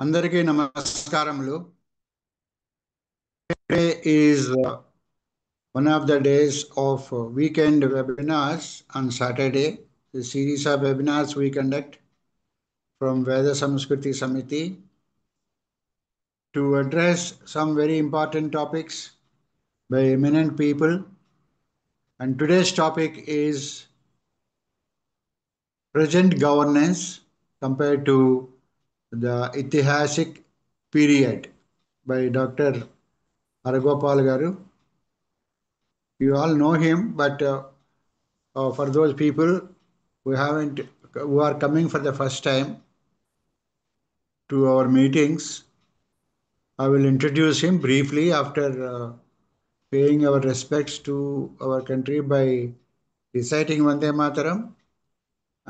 అందరికీ నమస్కారములు. Today is one of the days of weekend webinars on Saturday. The series of webinars we conduct from Veda Samskriti Samiti to address some very important topics by eminent people. And today's topic is present governance compared to the Itihasic period by Dr. Aragopal Garu. You all know him, but for those people who are coming for the first time to our meetings, I will introduce him briefly after paying our respects to our country by reciting Vande Mataram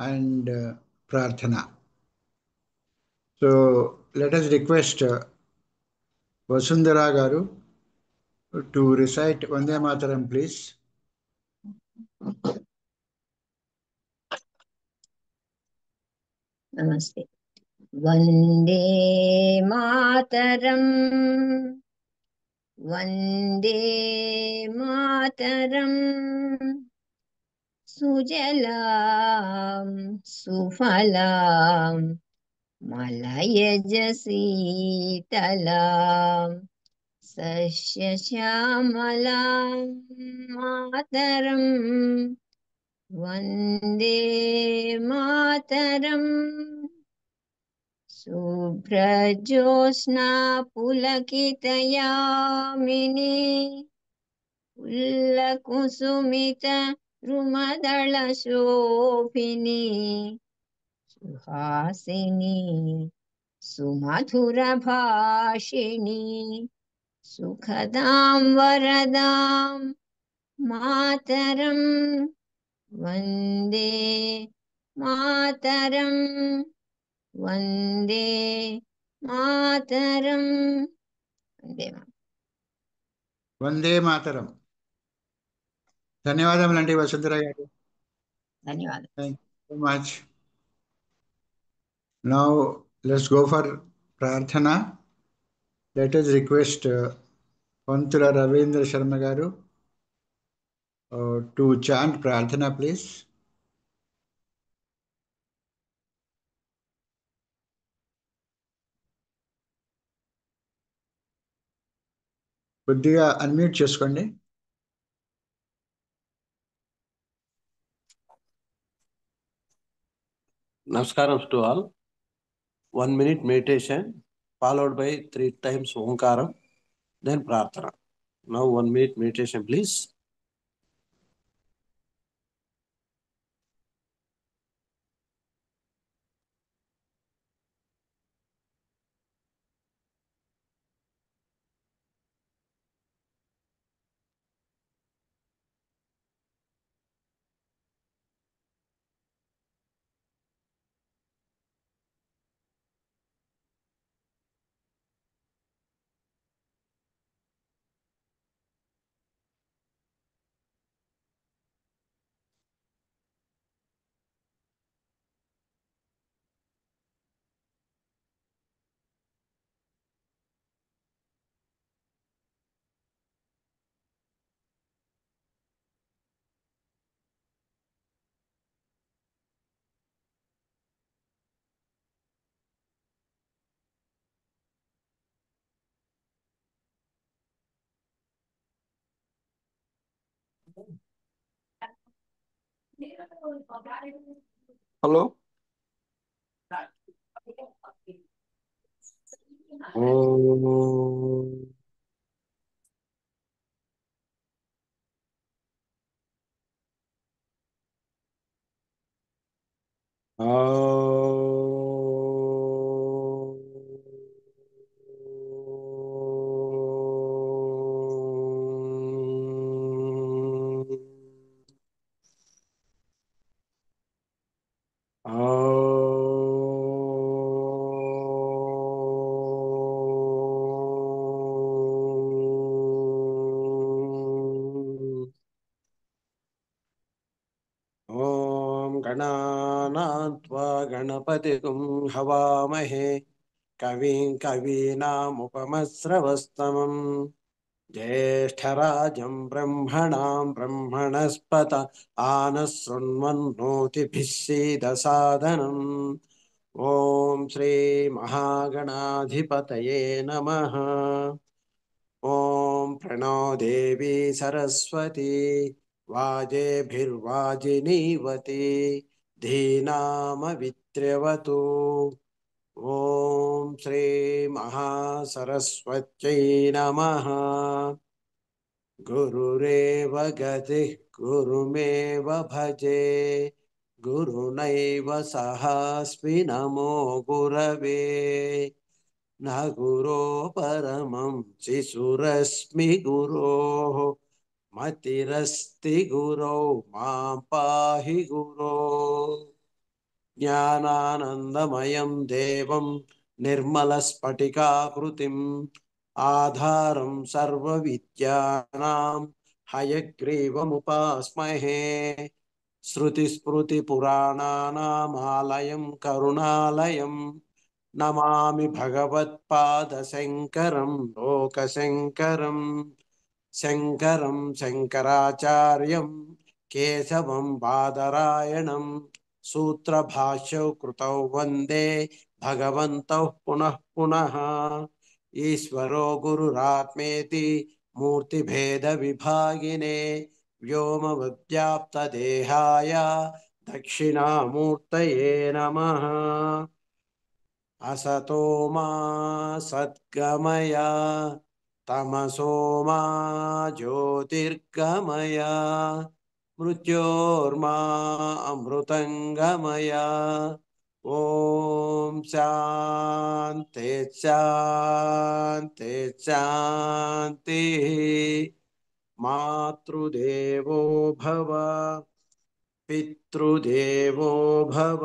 and Prarthana. So let us request Vasundhara Garu to recite Vande Mataram, please. Namaste. Vande Mataram, Vande Mataram, Sujalam, Sufalam, Malayaj Sitalam, Sasya Syamalam, Mataram, Vande Mataram. Subhrajosna pulakitayamini Ullakusumita rumadala shobhini Suhasini sumadhura bhashini Sukhadam varadam mataram Vande Mataram Vande Mataram. Vande Mataram. ధన్యవాదములండి వసుంధర గారు. ధన్యవాదాలు. Thank you so much. Now let's go for Prarthana. Let us request Pantula Ravindra Sharma Garu to chant Prarthana, please. కొద్దిగా unmute చేసుకోండి. Namaskaram to all. 1 minute meditation followed by 3 times Omkaram, then Prarthana. Now 1 minute meditation, please. Hello. गणानां त्वा गणपतिगुं हवामहे कविं कवीनामुपमस्रवस्तमम् ज्येष्ठराजं ब्रह्मणां ब्रह्मणस्पत आनः शृण्वन्नोतिभिः सीदसादनम् ॐ श्री महागणाधिपतये नमः। ॐ प्रणो देवी सरस्वती वाजेभिर्वाजिनीवती धीनामवित्र्यवतु। ॐ श्री महासरस्वत्यै नमः। गुरुरेव गतिः गुरुमेव भजे गुरुनैव सहास्मि नमो गुरवे न गुरो परमं शिशुरस्मि गुरोः मतिरस्ति गुरौ मां पाहि गुरो। ज्ञानानन्दमयं देवं निर्मलस्फटिकाकृतिम् आधारं सर्वविद्यानां हयग्रीवमुपास्महे। श्रुतिस्मृतिपुराणानामालयं करुणालयं नमामि भगवत्पादशङ्करं लोकशङ्करम् शङ्करं शङ्कराचार्यं केशवं बादरायणं सूत्रभाष्यौ कृतौ वन्दे भगवन्तौ पुनः पुनः। ईश्वरो गुरुरात्मेति मूर्तिभेदविभागिने व्योमवद्व्याप्तदेहाय दक्षिणामूर्तये नमः। असतो मा सद्गमय तमसो मा ज्योतिर्गमय मृत्योर्मा अमृतङ्गमय। ॐ शान्ति शान्ति शान्तिः। मातृदेवो भव पितृदेवो भव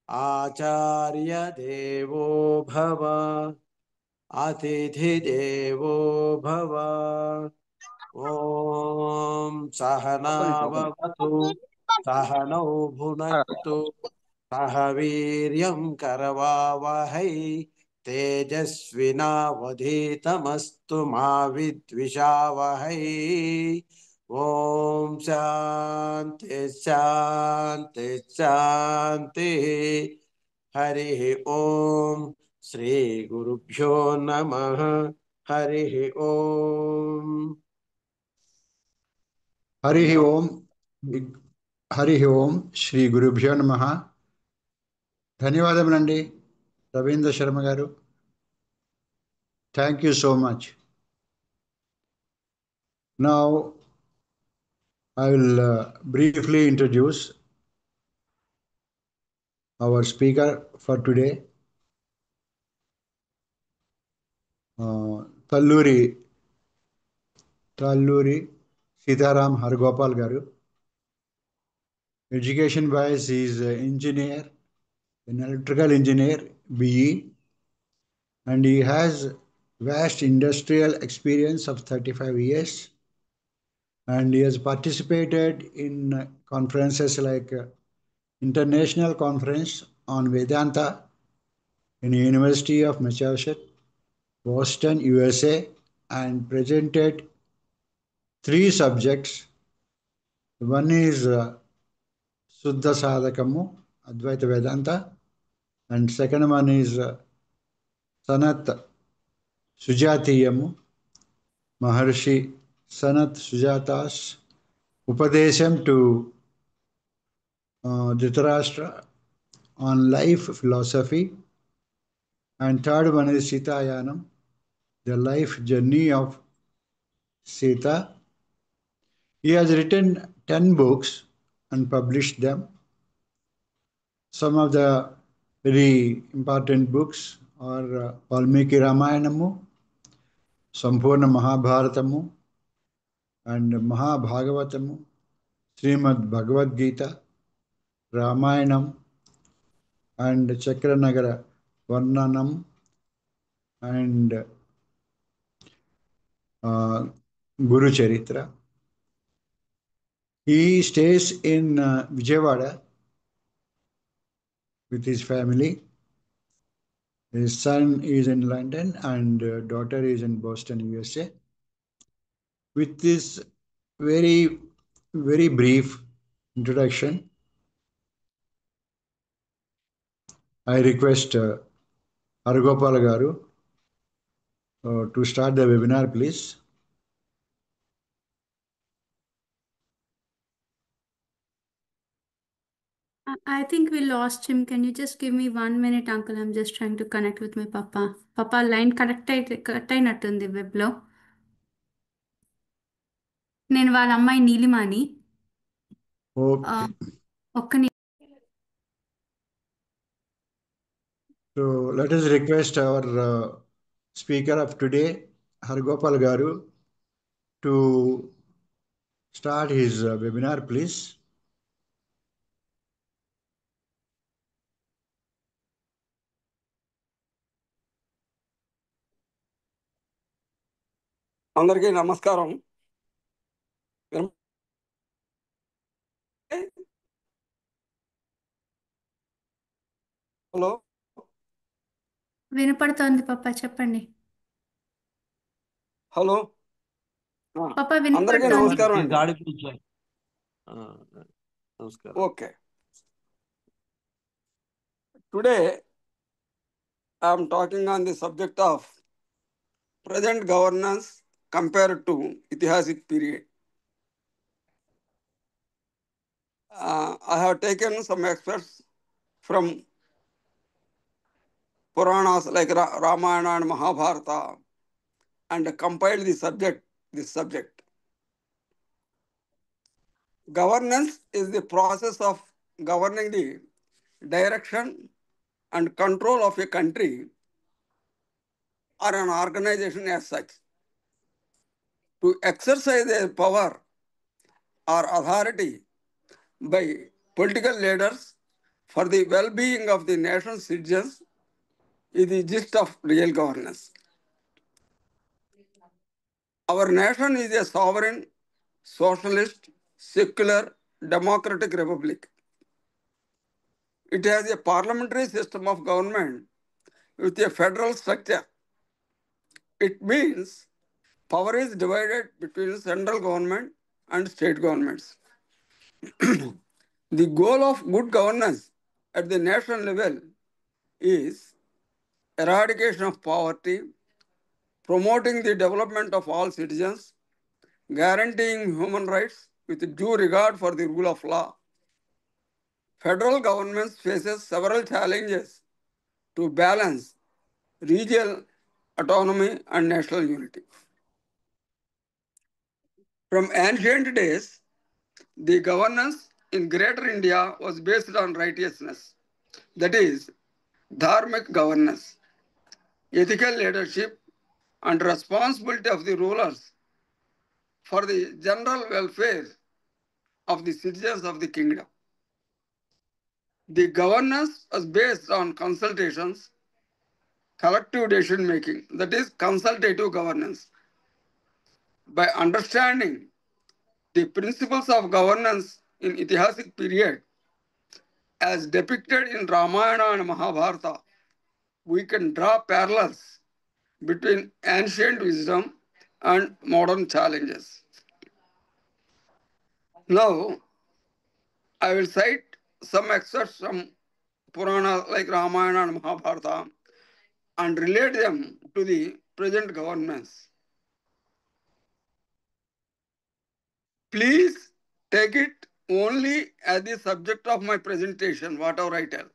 आचार्य देवो भव अतिथिदेवो भव। ॐ सहनाववतु सहनौ भुनक्तु सह वीर्यं करवावहै तेजस्विनावधीतमस्तु मा विद्विषावहै। ॐ शान्ति शान्ति शान्तिः। हरिः ॐ श्री गुरुभ्यो नमः। हरिः ॐ। हरिः ओम हरिः ओम శ్రీ గురుభ్యో నమః. ధన్యవాదములండి రవీంద్ర శర్మ గారు. Thank you so much. Now I will briefly introduce our speaker for today, Talluri Sitaram Hargopal garu. Education wise, he is an engineer, an electrical engineer, BE, and he has vast industrial experience of 35 years, and he has participated in conferences like International Conference on Vedanta in the University of Massachusetts, Boston, USA, and presented 3 subjects. One is Suddha Sadhakamu, Advaita Vedanta, and second one is Sanat Sujatiyamu, Maharshi Sanat Sujata's Upadesham to Dhritarashtra on life philosophy, and third one is Sitayanam, the life journey of Sita. He has written 10 books and published them. Some of the very important books are Valmiki Ramayanamu, Sampurna Mahabharatamu, and Mahabhagavatamu, Srimad Bhagavad Gita, Ramayanam, and Chakranagara Varnanam, and Guru Charitra. He stays in Vijayawada with his family, His son is in London and daughter is in Boston, USA. With this very, very brief introduction, I request Hargopal Garu to start the webinar, please. I think we lost him. Can you just give me 1 minute, uncle? I'm just trying to connect with my papa. Papa line cut అయినట్టుంది వెబ్లో. నేను వాళ్ళ అమ్మాయి నీలిమాని. Okay. ఒక్క So let us request our speaker of today, Hargopal Garu, to start his webinar, please. అందరికీ నమస్కారం. Hello, వినపడుతోంది పప్పా, చెప్పండి. Hello, పప్పా అందరికీ వినపడుతోంది. నమస్కారం అండి. గాడి కూర్చోండి. నమస్కారం. Okay, today I'm talking on the subject of present governance compared to Itihasic period. I have taken some experts from Puranas like Ramayana and Mahabharata and compiled this subject. Governance is the process of governing the direction and control of a country or an organization as such. To exercise their power or authority by political leaders for the well-being of the nation's citizens is the gist of real governance. Our nation is a sovereign, socialist, secular, democratic republic. It has a parliamentary system of government with a federal structure. It means power is divided between central government and state governments. The goal of good governance at the national level is eradication of poverty, promoting the development of all citizens, guaranteeing human rights with due regard for the rule of law. Federal government faces several challenges to balance regional autonomy and national unity. From ancient days, the governance in Greater India was based on righteousness, that is, dharmic governance, ethical leadership, and responsibility of the rulers for the general welfare of the citizens of the kingdom. The governance was based on consultations, collective decision making, that is, consultative governance. By understanding the principles of governance in Itihasic period as depicted in Ramayana and Mahabharata, we can draw parallels between ancient wisdom and modern challenges. Now, I will cite some excerpts from Purana like Ramayana and Mahabharata and relate them to the present governance. Please take it only as the subject of my presentation, whatever I tell.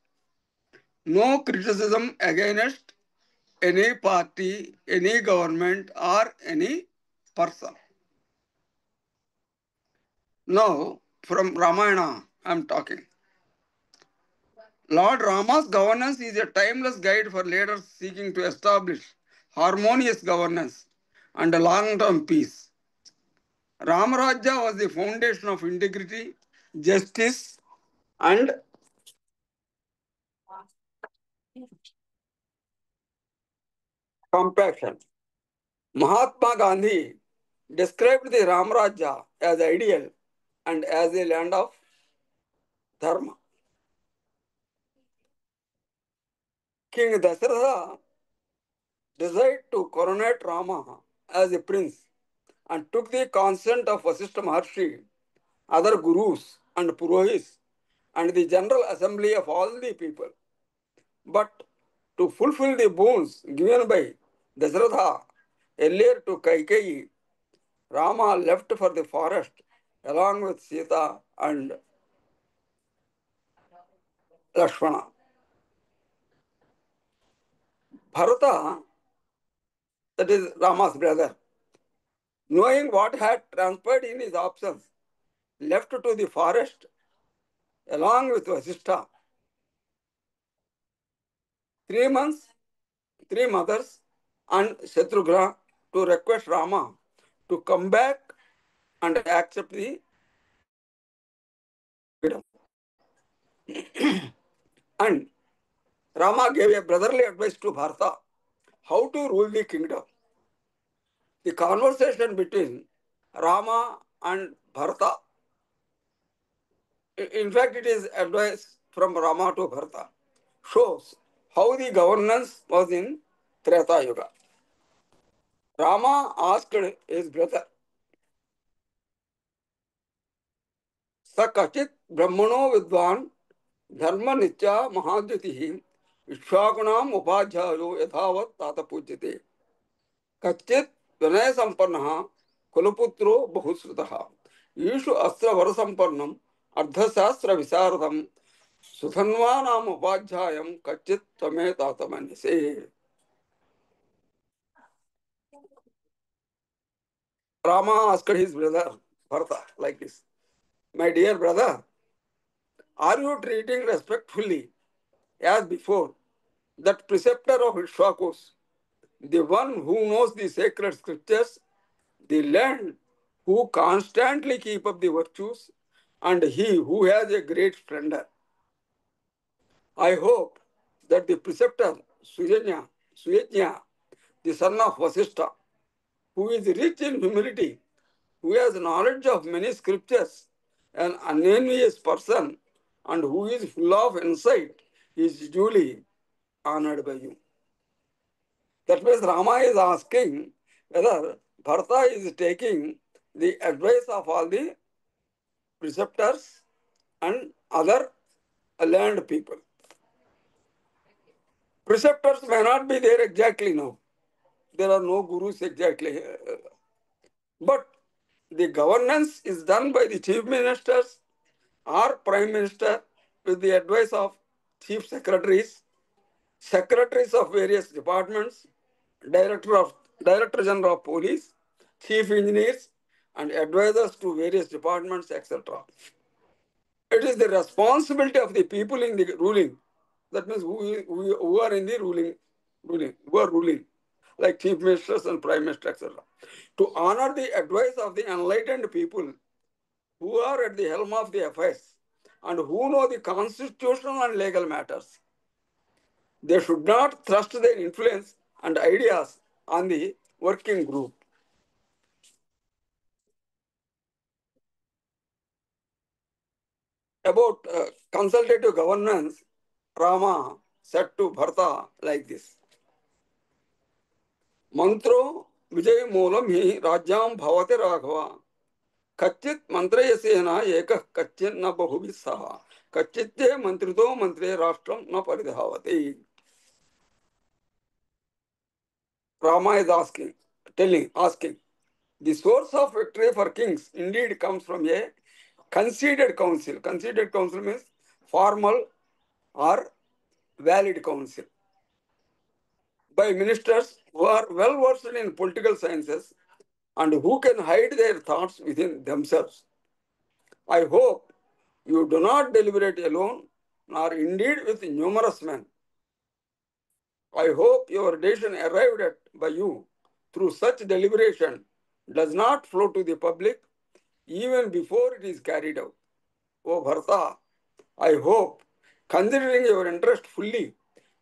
No criticism against any party, any government, or any person. Now, from Ramayana, I am talking. Lord Rama's governance is a timeless guide for leaders seeking to establish harmonious governance and a long-term peace. Ramarajya was the foundation of integrity, justice, and compassion. Mahatma Gandhi described the Ramarajya as ideal and as a land of dharma. King Dasharatha decided to coronate Rama as a prince and took the consent of Vasishtha Maharshi, other gurus and purohits, and the general assembly of all the people. But to fulfill the boons given by Dasharatha earlier to Kaikeyi, Rama left for the forest along with Sita and Lakshmana. Bharata, that is Rama's brother, knowing what had transpired in his absence, left to the forest along with Vasishtha. 3 months, 3 mothers, and Shatrughna to request Rama to come back and accept the freedom. And Rama gave a brotherly advice to Bharata how to rule the kingdom. The conversation between Rama and Bharata, in fact, it is advice from Rama to Bharata, shows how the governance was in Treta Yuga. Rama asked his brother, Sakachit Brahmano Vidwan Dharma Nitya Mahadhyatihi Ishwakunam Upadhyayo Yathavat Tata Pujyate Kachit Vinay Sampannaha Kulaputro Bahusrutaha Yishu Astra Varasampannam Ardhasastra Visaradam Suthanvanam Upadhyayam Kachit Tame Tata Manise. Rama asked his brother Bharata like this, my dear brother, are you treating respectfully as before that preceptor of Ishwakus, the one who knows the sacred scriptures, the land who constantly keep up the virtues, and he who has a great splendor? I hope that the preceptor Suyajna, the son of Vasishtha, who is rich in humility, who has knowledge of many scriptures, an unenvious person, and who is full of insight, is duly honored by you. That means Rama is asking whether Bharata is taking the advice of all the preceptors and other land people. Preceptors may not be there exactly now. There are no gurus exactly. But the governance is done by the chief ministers or prime minister with the advice of chief secretaries, secretaries of various departments, director general of police, chief engineers, and advisors to various departments, etc. It is the responsibility of the people in the ruling. That means who are in the who are ruling, like chief ministers and prime minister, etc. To honor the advice of the enlightened people who are at the helm of the affairs and who know the constitutional and legal matters. They should not thrust their influence and ideas on the working group. About consultative governance, Rama said to Bharata like this. Mantro Vijay Moolam hi Rajyam Bhavate Raghava Kachit Mantrayasena Ekah Kachit na Bahuvisaha Kachitye Mantrito Mantre Rashtram na Paridhavate. Rama is asking, the source of victory for kings indeed comes from a conceded council. Conceded council means formal or valid council by ministers who are well versed in political sciences and who can hide their thoughts within themselves. I hope you do not deliberate alone, nor indeed with numerous men. I hope your decision arrived at by you through such deliberation does not flow to the public even before it is carried out. O Bharata, I hope, considering your interest fully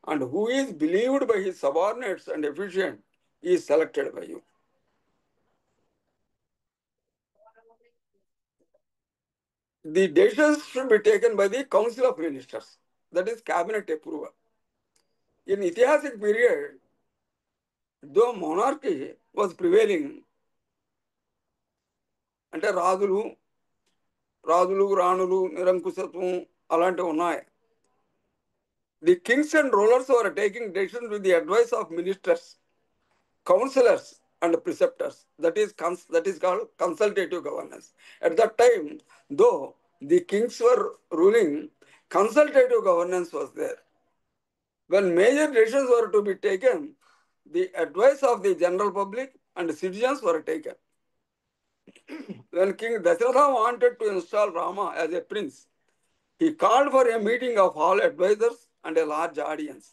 and who is believed by his subordinates and efficient, is selected by you. The decisions should be taken by the Council of Ministers, that is cabinet approval. In Itihasic period, though monarchy was prevailing, అంటే రాజులు రాణులు నిరంకుశత్వం అలాంటివి ఉన్నాయి. The kings and rulers were taking decisions with the advice of ministers, counselors and preceptors. That is called consultative governance. At that time, though the kings were ruling, consultative governance was there. When major decisions were to be taken, the advice of the general public and citizens were taken. When King Dasharatha wanted to install Rama as a prince, he called for a meeting of all advisors and a large audience.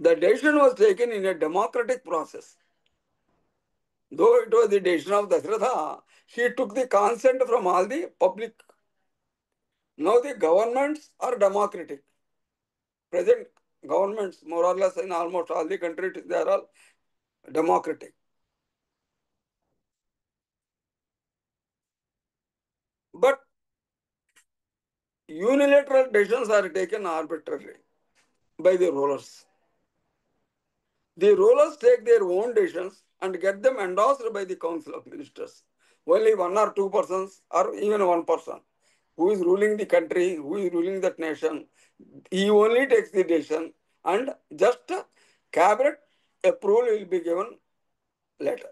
The decision was taken in a democratic process. Though it was the decision of Dasharatha, he took the consent from all the public. Now the governments are democratic. Present governments, more or less in almost all the countries, they are all democratic. But unilateral decisions are taken arbitrarily by the rulers. The rulers take their own decisions and get them endorsed by the Council of Ministers. Only 1 or 2 persons or even 1 person who is ruling the country, who is ruling that nation, he only takes the decision and just cabinet approval will be given later.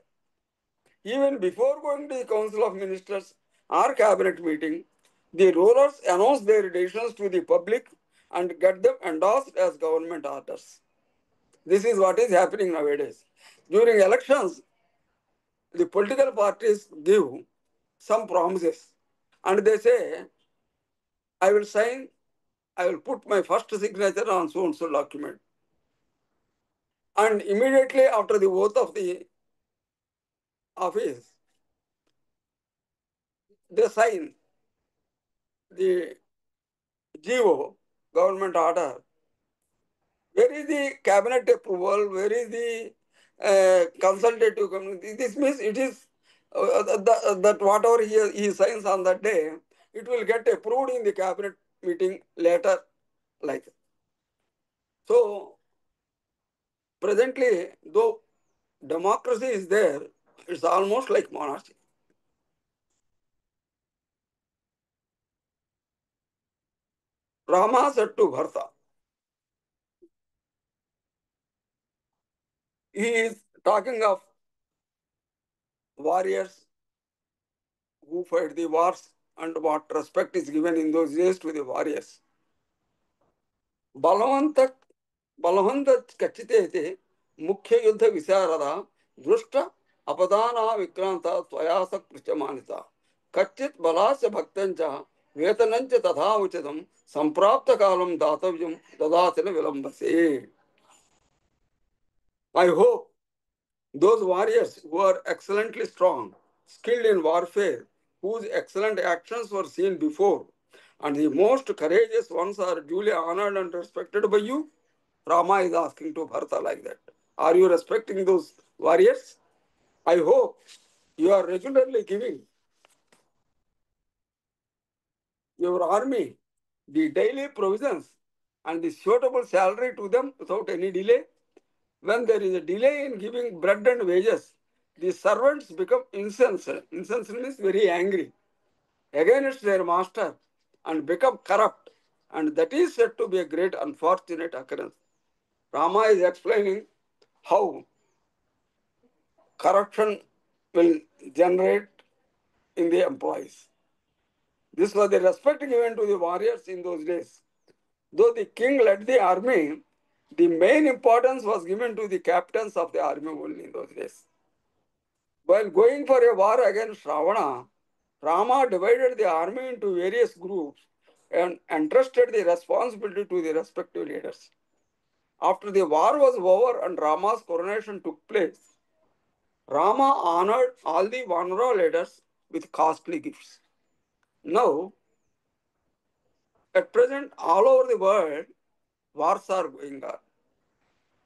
Even before going to the Council of Ministers or cabinet meeting, the rulers announce their decisions to the public and get them endorsed as government orders. This is what is happening nowadays. During elections, the political parties give some promises and they say, I will sign, I will put my first signature on so-and-so document. And immediately after the oath of the office, they sign the GO, government order. Where is the cabinet approval? Where is the consultative committee? This means it is that whatever he signs on that day, it will get approved in the cabinet meeting later, like that. So presently, though democracy is there, it's almost like monarchy. Rama said to Bharata, he is talking of warriors who fight the wars and what respect is given in those days to the warriors. Balwant कच्चिते मुख्य युद्ध विशारदा दृष्ट अपदाना विक्रांत त्वया सकृत्यमानिता कच्चित् बलास्य भक्तञ्च वेतनञ्च तथा उचितं संप्राप्त कालं दातव्यं ददाति न विलंबसे. I hope those warriors who are excellently strong, skilled in warfare, whose excellent actions were seen before, and the most courageous ones are duly honored and respected by you. Rama is asking to Bharata like that. Are you respecting those warriors? I hope you are regularly giving your army the daily provisions and the suitable salary to them without any delay. When there is a delay in giving bread and wages, the servants become incensed. Incensed means very angry against their master and become corrupt. And that is said to be a great unfortunate occurrence. Rama is explaining how corruption will generate in the employees. This was the respect given to the warriors in those days. Though the king led the army, the main importance was given to the captains of the army only in those days. While going for a war against Ravana, Rama divided the army into various groups and entrusted the responsibility to the respective leaders. After the war was over and Rama's coronation took place, Rama honored all the Vanara leaders with costly gifts. Now, at present, all over the world, wars are going on.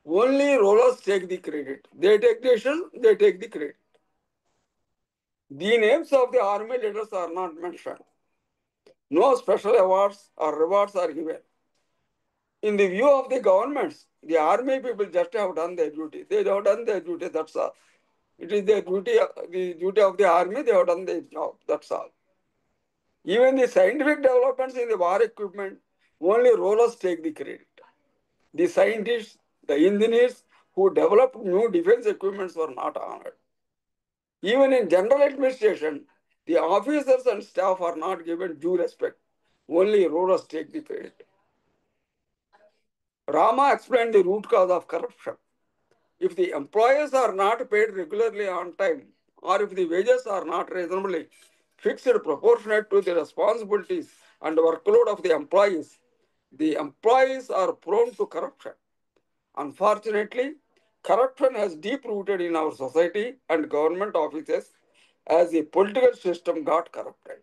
Only rulers take the credit. They take the decision, they take the credit. The names of the army leaders are not mentioned. No special awards or rewards are given. In the view of the governments, the army people just have done their duty. They have done their duty, that's all. It is their duty, the duty of the army, they have done their job, that's all. Even the scientific developments in the war equipment, only rulers take the credit. The scientists, the engineers who developed new defense equipments were not honored. Even in general administration, the officers and staff are not given due respect. Only rulers take the credit. Rama explained the root cause of corruption. If the employees are not paid regularly on time, or if the wages are not reasonably fixed proportionate to the responsibilities and workload of the employees are prone to corruption. Unfortunately, corruption has deep rooted in our society and government offices as the political system got corrupted.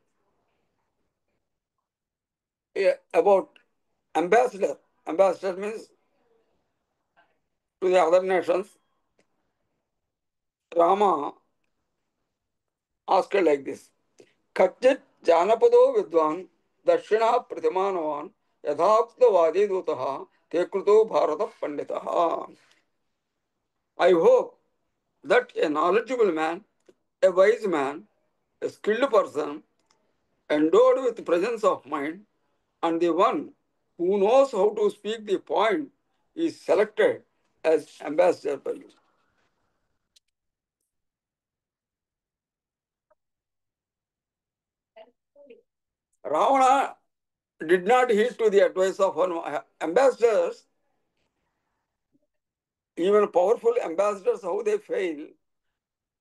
About ambassador means to the other nations. Rama asked like this: Kachit Janapado Vidwan Dashina Pratimanavan Yadhapta Vadi Dutaha Tekruto Bharata Panditaha. I hope that a knowledgeable man, a wise man, a skilled person, endowed with presence of mind, and the one who knows how to speak the point is selected as ambassador by you. Ravana did not heed to the advice of ambassadors. Even powerful ambassadors, how they fail,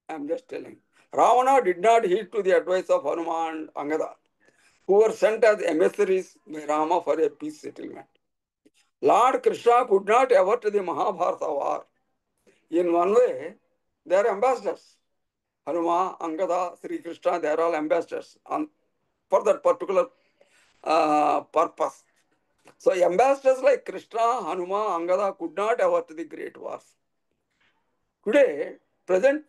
I'm just telling. Ravana did not heed to the advice of Hanuman and Angada, who were sent as emissaries by Rama for a peace settlement. Lord Krishna could not avert the Mahabharata war. In one way, they are ambassadors. Hanuma, Angada, Sri Krishna, they are all ambassadors for that particular purpose. So ambassadors like Krishna, Hanuma, Angada could not avert the great wars. Today, present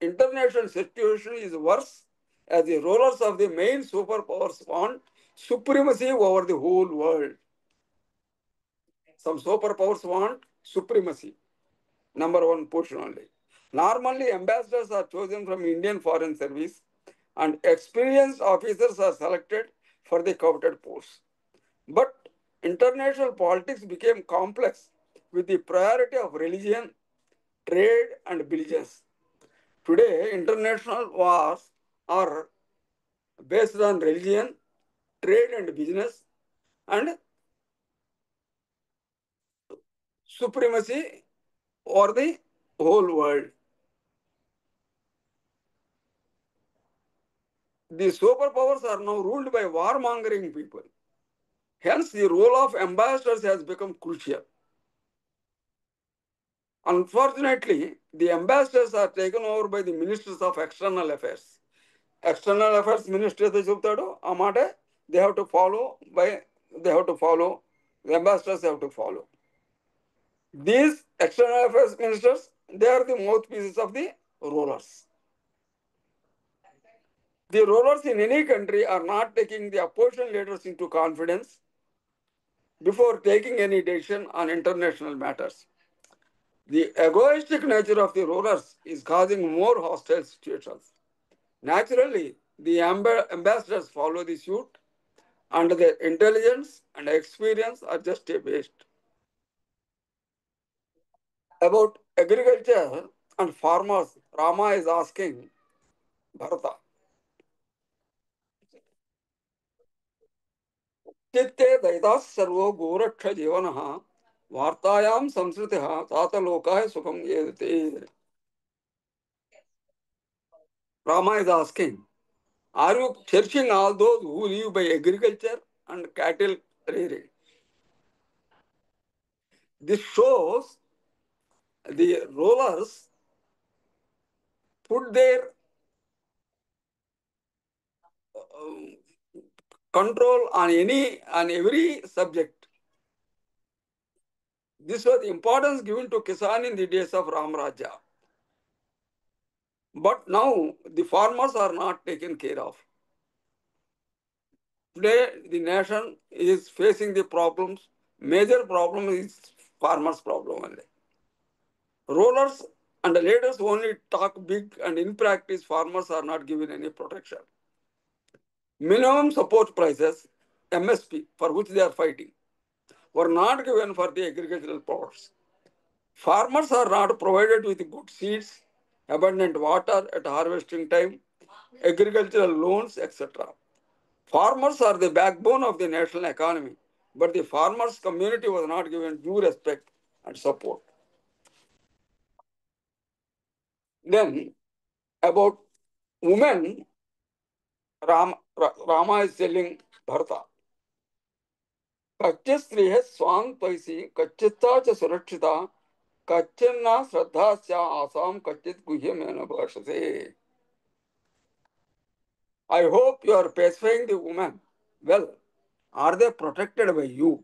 international situation is worse as the rulers of the main superpowers want supremacy over the whole world. Some superpowers want supremacy, number one portion only. Normally, ambassadors are chosen from Indian Foreign Service and experienced officers are selected for the coveted posts. But international politics became complex with the priority of religion, trade, and business. Today, international wars are based on religion, trade, and business, and supremacy over the whole world. The superpowers are now ruled by warmongering people. Hence, the role of ambassadors has become crucial. Unfortunately, the ambassadors are taken over by the ministers of external affairs. External affairs minister they have to follow, the ambassadors have to follow. These external affairs ministers, they are the mouthpieces of the rulers. The rulers in any country are not taking the opposition leaders into confidence before taking any decision on international matters. The egoistic nature of the rulers is causing more hostile situations. Naturally, the ambassadors follow the suit and their intelligence and experience are just a waste. About agriculture and farmers, Rama is asking Bharata. Chitte daitas sarvo goraksha jivanaha vartayam samsritiha tata lokaya sukham yedate. Rama is asking, are you cherishing all those who live by agriculture and cattle rearing? This shows the rulers put their control on every subject. This was the importance given to Kisan in the days of Ram Raja. But now the farmers are not taken care of. Today the nation is facing the problems major problem is farmers' problem only. Rulers and leaders only talk big, and in practice, farmers are not given any protection. Minimum support prices, MSP, for which they are fighting, were not given for the agricultural products. Farmers are not provided with good seeds, abundant water at harvesting time, agricultural loans, etc. Farmers are the backbone of the national economy, but the farmers' community was not given due respect and support. Then, about women, Rama is telling Bharata. कच्चे स्त्री है स्वांग पैसी कच्चिता च सुरक्षिता कच्चिन्ना श्रद्धा च आसाम कच्चित गुह्य में न भाषसे. I hope you are pacifying the women. Well, are they protected by you?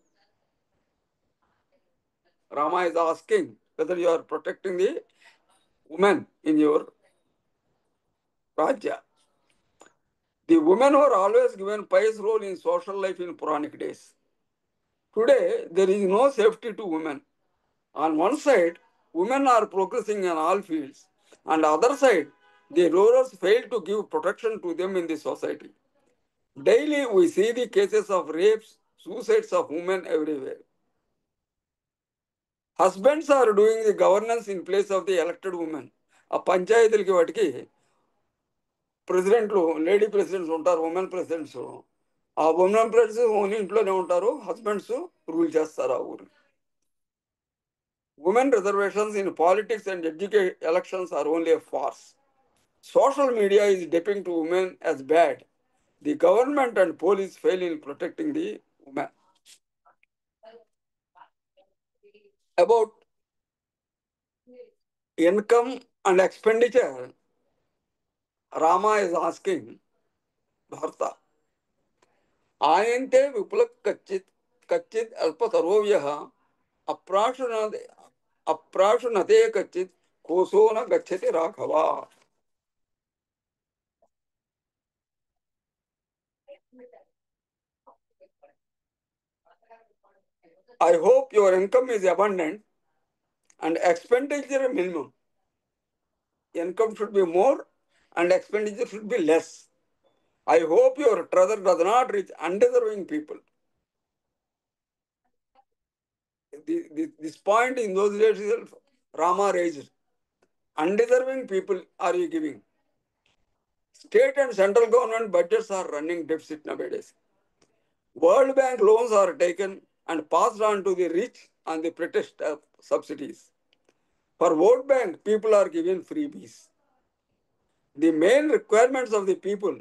Rama is asking whether you are protecting the women in your Rajya. The women were always given pious role in social life in Puranic days. Today, there is no safety to women. On one side, women are progressing in all fields. On the other side, the rulers fail to give protection to them in the society. Daily, we see the cases of rapes, suicides of women everywhere. Husbands are doing the governance in place of the elected women. ఆ పంచాయతీలకి వాటికి ప్రెసిడెంట్లు, lady presidents ఉంటారు, women presidents. ఆ women presidents only ఇంట్లోనే ఉంటారు, husbands rule చేస్తారు ఆ ఊరు. Women reservations in politics and education elections are only a farce. Social media is depicting to women as bad. The government and police fail in protecting the women. About income and expenditure, Rama is asking Bharata. Ayante viplak kachit alpatarovyah aprashunate kachit kosona gachati raghava. I hope your income is abundant and expenditure minimum. Income should be more and expenditure should be less. I hope your treasure does not reach undeserving people. This point in those days Rama raised. Undeserving people are you giving? State and central government budgets are running deficit nowadays. World Bank loans are taken and passed on to the rich on the pretext of subsidies. For World Bank, people are given freebies. The main requirements of the people,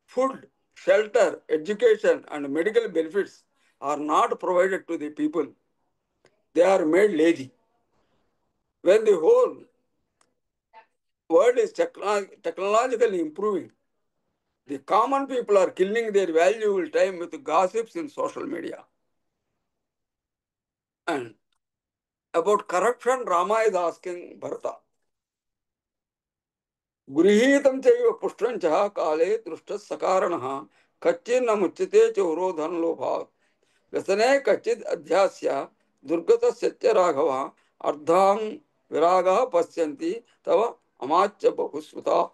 food, shelter, education, and medical benefits, are not provided to the people. They are made lazy. When the whole world is technologically improving, the common people are killing their valuable time with gossips in social media. And about corruption, Rama is asking Bharata. गृहीतं चैव पुष्टं च काले दृष्टः सकारणः कच्चिन्न मुच्यते चोरो धनलोभात् व्यसने कच्चित् अध्यास्य दुर्गतस्य च राघवः अर्धां विरागः पश्यन्ति तव अमाच्य बहुश्रुताः.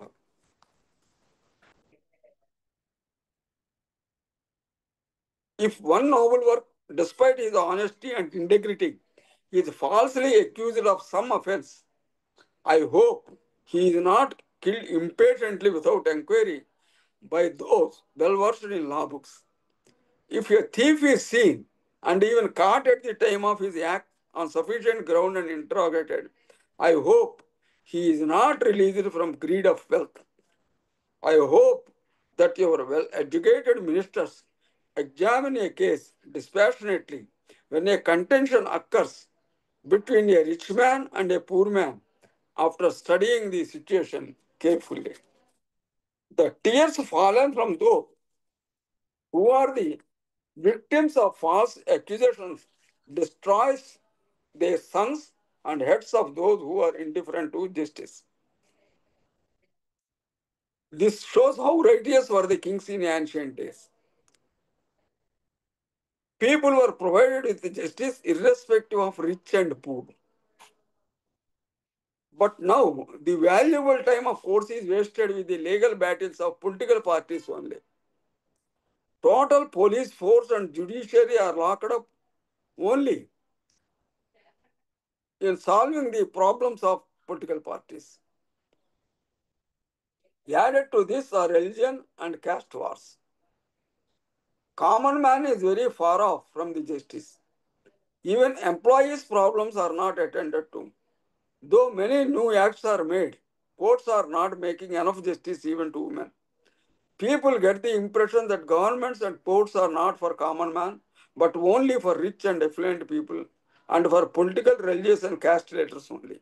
If one noble work, despite his honesty and integrity, is falsely accused of some offense, I hope he is not killed impatiently without inquiry by those well-versed in law books. If a thief is seen and even caught at the time of his act on sufficient ground and interrogated, I hope he is not released from greed of wealth. I hope that your well-educated ministers examine a case dispassionately when a contention occurs between a rich man and a poor man after studying the situation carefully. The tears fallen from those who are the victims of false accusations destroys their sons and heads of those who are indifferent to justice. This shows how righteous were the kings in ancient days. People were provided with justice irrespective of rich and poor. But now, the valuable time of courts is wasted with the legal battles of political parties only. Total police force and judiciary are locked up only in solving the problems of political parties. Added to this are religion and caste wars. Common man is very far off from the justice. Even employees' problems are not attended to. Though many new acts are made, courts are not making enough justice even to women. People get the impression that governments and courts are not for common man, but only for rich and affluent people and for political, religious and caste leaders only.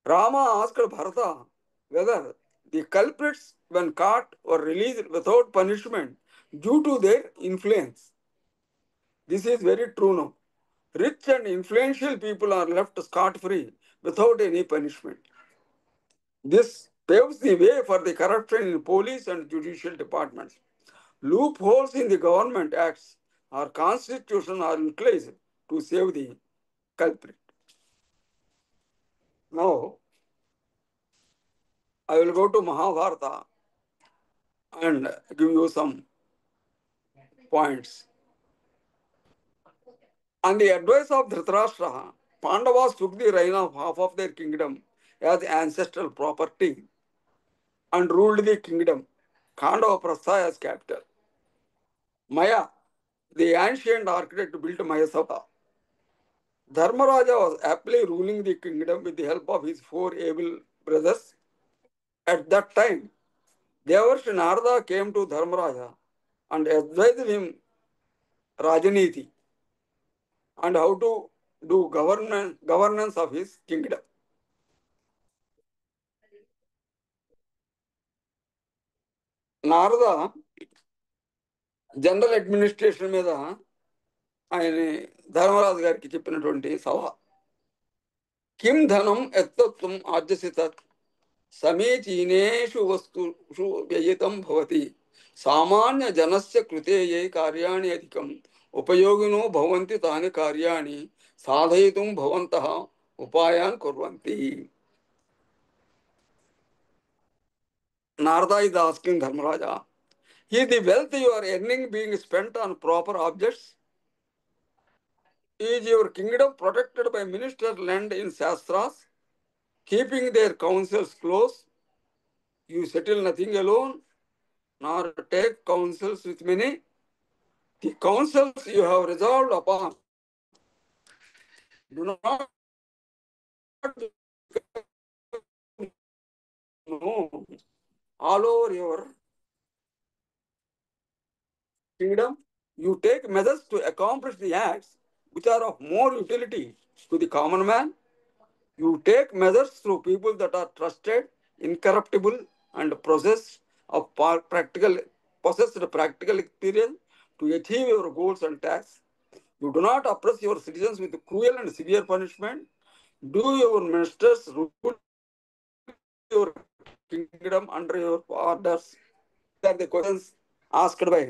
Rama asked Bharata whether the culprits, when caught, were released without punishment due to their influence. This is very true now. Rich and influential people are left scot-free without any punishment. This paves the way for the corruption in police and judicial departments. Loopholes in the government acts or constitution are utilized to save the culprit. Now, I will go to Mahabharata and give you some points. On the advice of Dhritarashtra, Pandavas took the reign of half of their kingdom as ancestral property and ruled the kingdom, Khandava as capital. Maya, the ancient architect, built Mayasabha. Dharmaraja was aptly ruling the kingdom with the help of his 4 able brothers. At that time, Devarshi Narada came to Dharmaraja and advised him Rajaniti and how to do governance of his kingdom. Narada general administration మీద ఆయన ధర్మరాజు గారికి చెప్పినటువంటి సలహా కిం ధనం ఎత్తత్వం ఆర్జసిత సమీచీనేషు వస్తుషు వ్యయితం భవతి సామాన్య జనస్య కృతే ఏ కార్యాణి అధికం ఉపయోగినో భవంతి తాని కార్యాణి సాధయితుం భవంతః ఉపాయాన్ కుర్వంతి. Narada is asking Dharmaraja, is the wealth you are earning being spent on proper objects? Is your kingdom protected by ministers' land in Shastras, keeping their counsels close? You settle nothing alone, nor take counsels with many. The counsels you have resolved upon do not know all over your kingdom. You take measures to accomplish the acts which are of more utility to the common man. You take measures through people that are trusted, incorruptible, and possessed practical experience to achieve your goals and tasks. You do not oppress your citizens with cruel and severe punishment. Do your ministers rule your kingdom under your orders? These are the questions asked by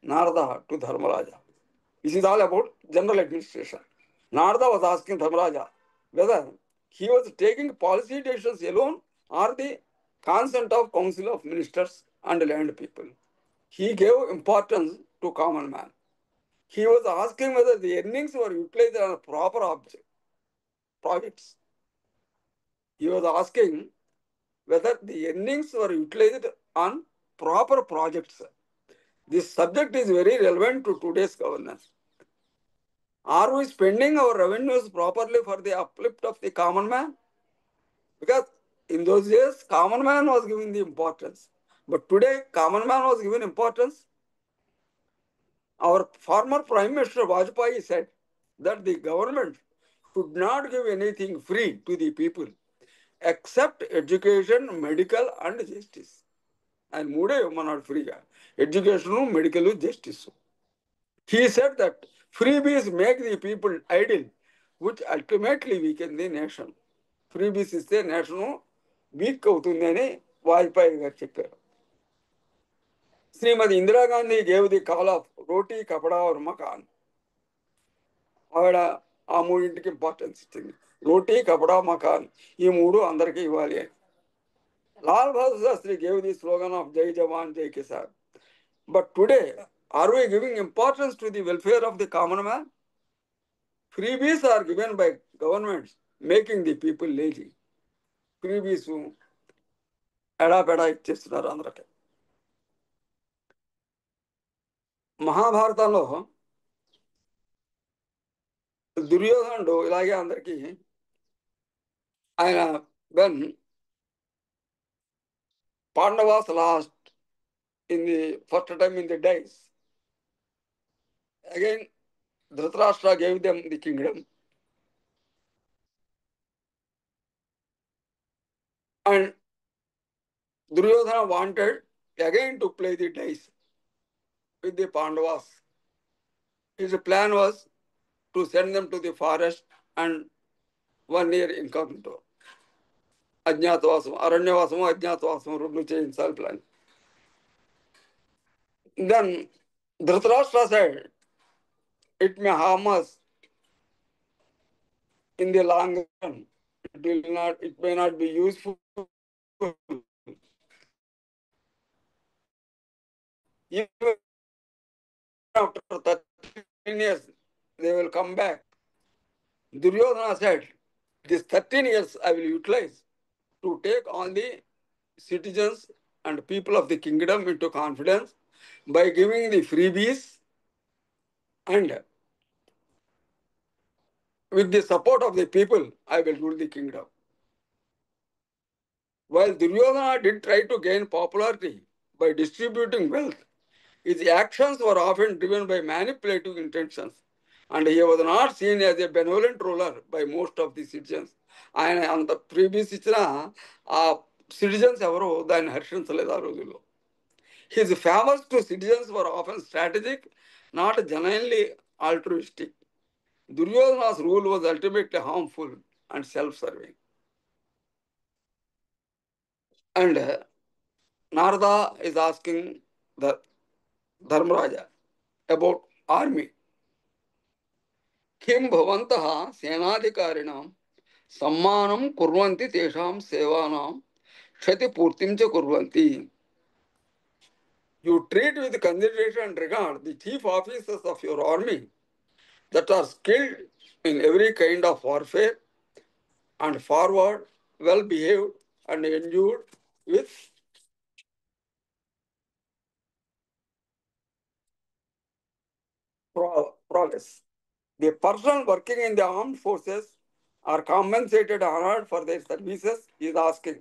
Narada to Dharmaraja. This is all about general administration. Narada was asking Dharmaraja whether he was taking policy decisions alone or the consent of council of ministers and land people. He gave importance to common man. He was asking whether the earnings were utilized on proper projects. He was asking whether the earnings were utilized on proper projects. This subject is very relevant to today's governance. Are we spending our revenues properly for the uplift of the common man? Because in those days, common man was given the importance. But today, common man was given importance. Our former Prime Minister Vajpayee said that the government should not give anything free to the people except education, medical and justice. And Mude Manad free education, medical, justice. He said that freebies make the people idle, which ultimately weaken the nation. Freebies ఇస్తే nation week అవుతుందని వాజ్పేయి గారు చెప్పారు. Srimati Indira Gandhi gave the call of roti, kapada or makan. ఆవిడ ఆ మూడింటికి importance ఇచ్చింది. రోటీ, కపడా, మకాన్ ఈ మూడు అందరికీ ఇవ్వాలి. Lal Bahadur Sastry gave the slogan of Jai Jawan, Jai Kisan. But today, are we giving importance to the welfare of the common man? Freebies are given by governments, making the people lazy. Freebies ఎడాపెడా ఇచ్చేస్తున్నారు అందరికి. మహాభారతంలో దుర్యోధనుడు ఇలాగే అందరికి ఆయన when Pandavas lost in the first time in the days, again Dhritarashtra gave them the kingdom, and Duryodhana wanted again to play the dice with the Pandavas. His plan was to send them to the forest and 1 year incognito. అజ్ఞాతవాసం, అరణ్యవాసము, అజ్ఞాతవాసం రెండు చేయించాలి plan. Then Dhritarashtra said, it may harm us in the long run. It may not be useful. Even after 13 years, they will come back. Duryodhana said, these 13 years I will utilize to take all the citizens and people of the kingdom into confidence by giving the freebies, and with the support of the people, I will rule the kingdom. While Duryodhana did try to gain popularity by distributing wealth, his actions were often driven by manipulative intentions, and he was not seen as a benevolent ruler by most of the citizens. ఆయన అంత previous ఇచ్చిన ఆ citizens ఎవరు దాన్ని హర్షించలేదు ఆ రోజుల్లో. His favours to citizens were often strategic, not genuinely altruistic. Duryodhana's rule was ultimately harmful and self-serving. And Narada is asking the Dharmaraja about army. Kim bhavantaha senadhikarinam sammanam kurvanti tesham sevanam kshati purtim cha kurvanti. You treat with consideration and regard the chief officers of your army that are skilled in every kind of warfare and forward, well behaved and endued with prowess. The person working in the armed forces are compensated and honored for their services, he is asking.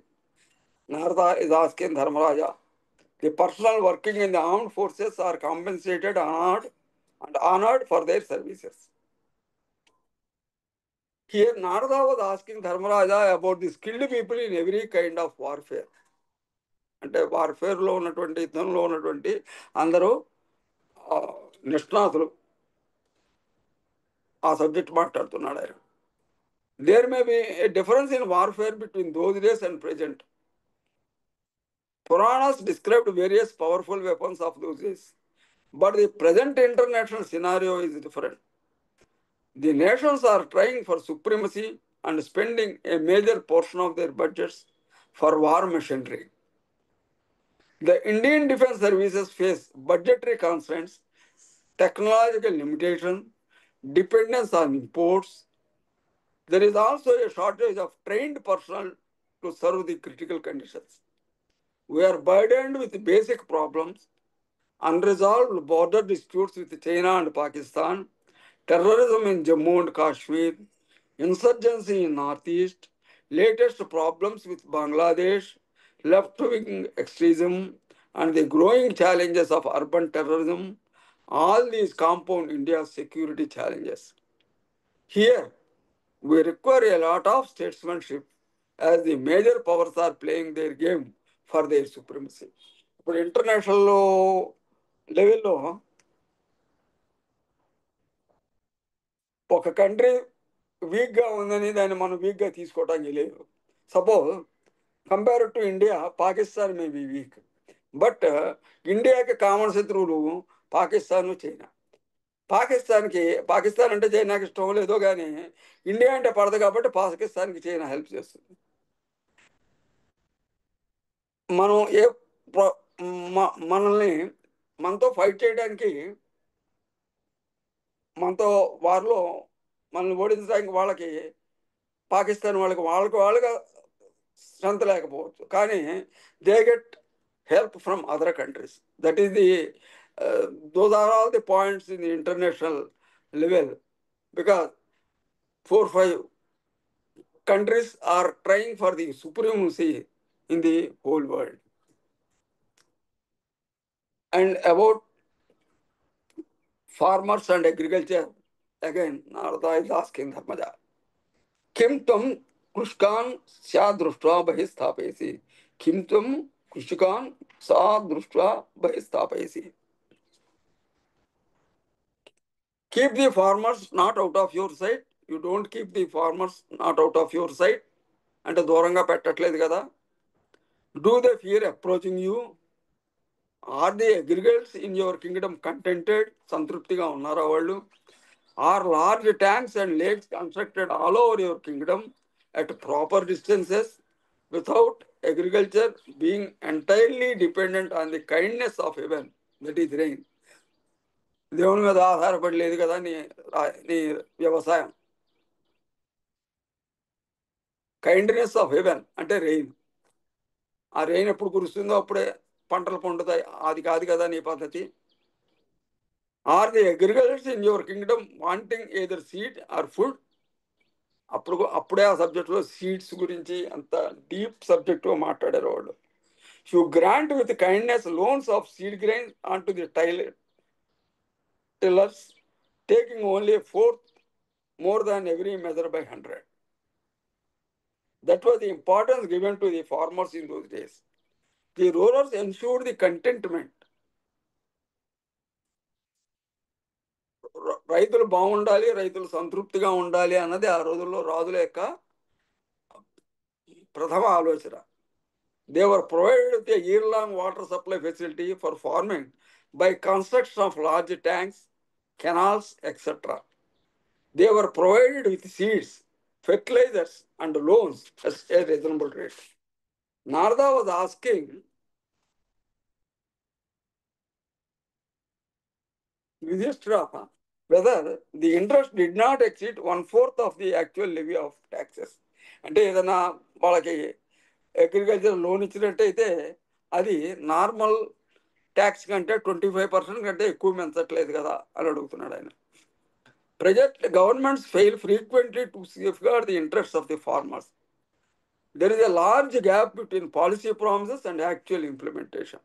Narada is asking Dharmaraja. The personnel working in the armed forces are compensated and honored for their services. Here Narada was asking Dharmaraja about the skilled people in every kind of warfare. అంటే వార్ఫేర్లో ఉన్నటువంటి, యుద్ధంలో ఉన్నటువంటి అందరూ నిష్ణాతులు. ఆ subject మాట్లాడుతున్నాడు ఆయన. There may be a difference in warfare between those days and present. Puranas described various powerful weapons of those days, but the present international scenario is different. The nations are trying for supremacy and spending a major portion of their budgets for war machinery. The Indian defense services face budgetary constraints, technological limitations, dependence on imports. There is also a shortage of trained personnel to serve the critical conditions. We are burdened with basic problems: unresolved border disputes with China and Pakistan, terrorism in Jammu and Kashmir, insurgency in Northeast, latest problems with Bangladesh, left-wing extremism, and the growing challenges of urban terrorism. All these compound India's security challenges. Here, we require a lot of statesmanship as the major powers are playing their game for their supremacy. ఇప్పుడు international లెవెల్లో ఒక country వీక్గా ఉందని దాన్ని మనం వీక్గా తీసుకోవటానికి లేదు. Suppose compare to India, Pakistan may be week, but ఇండియాకి కామన్ శత్రువులు పాకిస్తాన్, చైనా. పాకిస్తాన్ అంటే చైనాకి ఇష్టం లేదో కానీ ఇండియా అంటే పడదు కాబట్టి పాకిస్తాన్కి చైనా హెల్ప్ చేస్తుంది. మనం మనల్ని మనతో ఫైట్ చేయడానికి, మనతో వారిలో మనల్ని ఓడించడానికి వాళ్ళకి పాకిస్తాన్ వాళ్ళగా స్ట్రెంత్ లేకపోవచ్చు, కానీ they get help from other countries. That is those are all the points in the international level, because 4-5 countries are trying for the supremacy in the whole world. And about farmers and agriculture, again, Narada is asking Dharmaja, Kim tum Kushkan Sya Drushtra Bahistapesi. Kim tum Kushkan Sa Drushtra Bahistapesi. Keep the farmers not out of your sight. You don't keep the farmers not out of your sight. అంటే దూరంగా పెట్టట్లేదు కదా. Do they fear approaching you? Are the aggregates in your kingdom contented? సంతృప్తిగా ఉన్నారా వాళ్ళు? Are large tanks and lakes constructed all over your kingdom at proper distances without agriculture being entirely dependent on the kindness of heaven, that is rain? దేవుని మీద ఆధారపడలేదు కదా నీ వ్యవసాయం. Kindness of haven అంటే rain. ఆ రెయిన్ ఎప్పుడు కురుస్తుందో అప్పుడే పంటలు పండుతాయి, అది కాదు కదా నీ పద్ధతి. Are the agriculturists in your kingdom wanting either seed or food? అప్పుడే ఆ సబ్జెక్టులో సీడ్స్ గురించి అంత డీప్ సబ్జెక్టు మాట్లాడారు వాళ్ళు. You grant with kindness loans of seed grains on to the tillers, taking only a fourth more than every measure by 100. That was the importance given to the farmers in those days. The rulers ensured the contentment. రైతులు బాగుండాలి, రైతులు సంతృప్తిగా ఉండాలి అన్నది ఆ రోజుల్లో రాజుల యొక్క ప్రథమ ఆలోచన. They were provided with a year-long water supply facility for farming by construction of large tanks, canals, etc. They were provided with seeds, fertilizers, and loans at a reasonable rate. Narada was asking Yudhishthira whether the interest did not exceed 1/4 of the actual levy of taxes. అంటే ఏదైనా వాళ్ళకి agriculture loan ఇచ్చినట్టయితే అది normal tax కంటే 25% కంటే ఎక్కువ పెంచట్లేదు కదా అని అడుగుతున్నాడు ఆయన. Governments fail frequently to safeguard the interests of the farmers. There is a large gap between policy promises and actual implementation.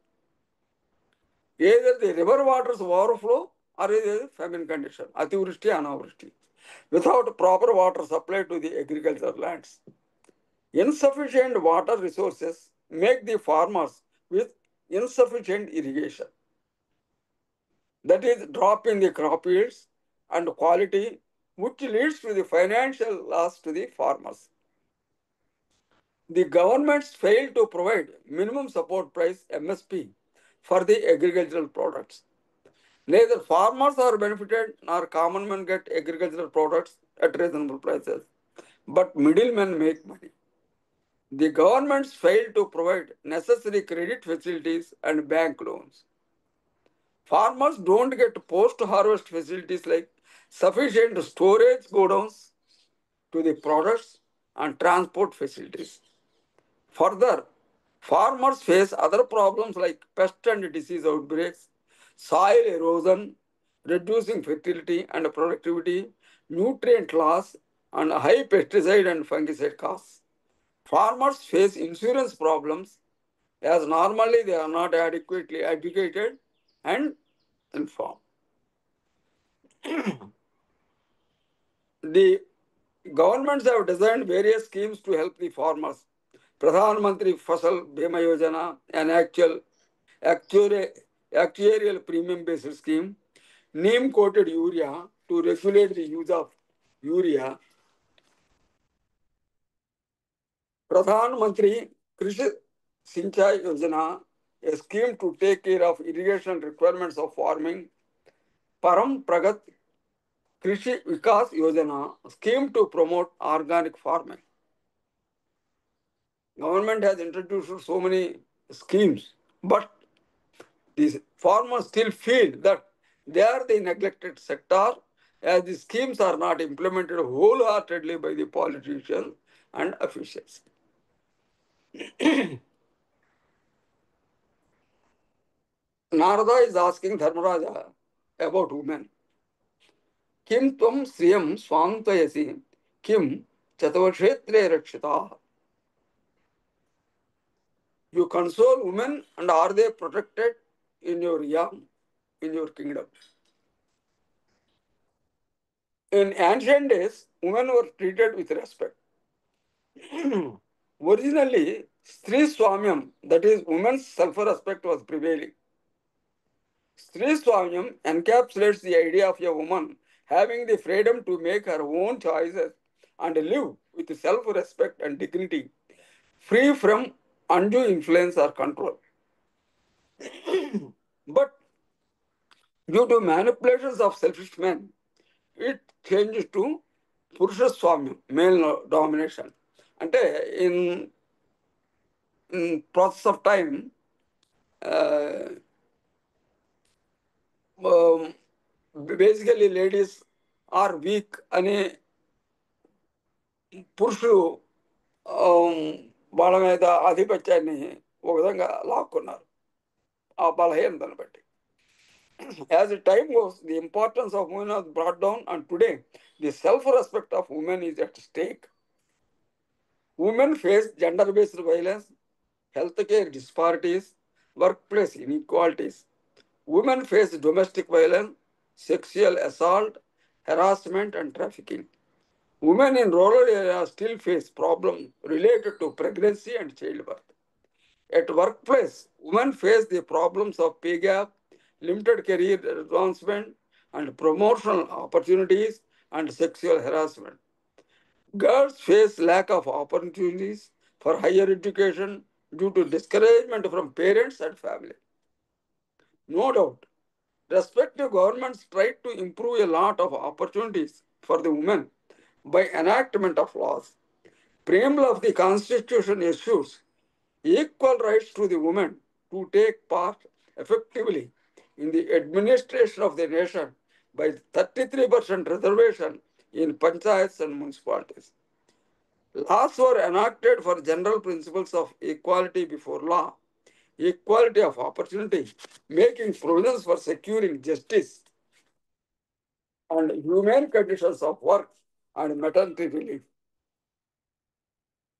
Either the river waters overflow or there is a famine condition, ativristi, anavristi, without proper water supply to the agricultural lands. Insufficient water resources make the farmers with insufficient irrigation. That is, drop in the crop yields and quality, which leads to the financial loss to the farmers. The governments fail to provide minimum support price MSP for the agricultural products. Neither farmers are benefited nor common men get agricultural products at reasonable prices, but middlemen make money. The governments fail to provide necessary credit facilities and bank loans. Farmers don't get post-harvest facilities like sufficient storage godowns to the products and transport facilities. Further, farmers face other problems like pest and disease outbreaks, soil erosion, reducing fertility and productivity, nutrient loss, and high pesticide and fungicide costs. Farmers face insurance problems as normally they are not adequately educated and informed. The governments have designed various schemes to help the farmers. Pradhan Mantri Fasal Bima Yojana, an actuarial premium based scheme, neem coated urea to regulate the use of urea, Pradhan Mantri Krishi Sinchai Yojana, a scheme to take care of irrigation requirements of farming, Param Pragat Krishi Vikas Yojana, scheme to promote organic farming. Government has introduced so many schemes, but these farmers still feel that they are the neglected sector as the schemes are not implemented wholeheartedly by the politicians and officials. Narada is asking Dharmaraja about women. Kim tvam sriyam swantayasi kim chatavakshetre rakshita. You console women and are they protected in your realm, in your kingdom? In ancient days, women were treated with respect. Originally, Stri Swamyam, that is, women's self-respect was prevailing. Stri Swamyam encapsulates the idea of a woman having the freedom to make her own choices and live with self-respect and dignity, free from undue influence or control. But due to manipulations of selfish men, it changes to Purusha Swamyam, male domination. అంటే in process of time, basically ladies are weak అనే పురుషులు వాళ్ళ మీద ఆధిపత్యాన్ని ఒక విధంగా లాక్కున్నారు ఆ బలహీనతను బట్టి. As the time goes, the importance of women was brought down, and today the self-respect of women is at stake. Women face gender-based violence, healthcare disparities, workplace inequalities. Women face domestic violence, sexual assault, harassment, and trafficking. Women in rural areas still face problems related to pregnancy and childbirth. At workplace, women face the problems of pay gap, limited career advancement, and promotional opportunities and sexual harassment. Girls face lack of opportunities for higher education due to discouragement from parents and family. No doubt, respective governments tried to improve a lot of opportunities for the women by enactment of laws. Preamble of the Constitution assures equal rights to the women to take part effectively in the administration of the nation by 33% reservation in panchayats and municipalities. Laws were enacted for general principles of equality before law, equality of opportunity, making provisions for securing justice and humane conditions of work and maternity relief.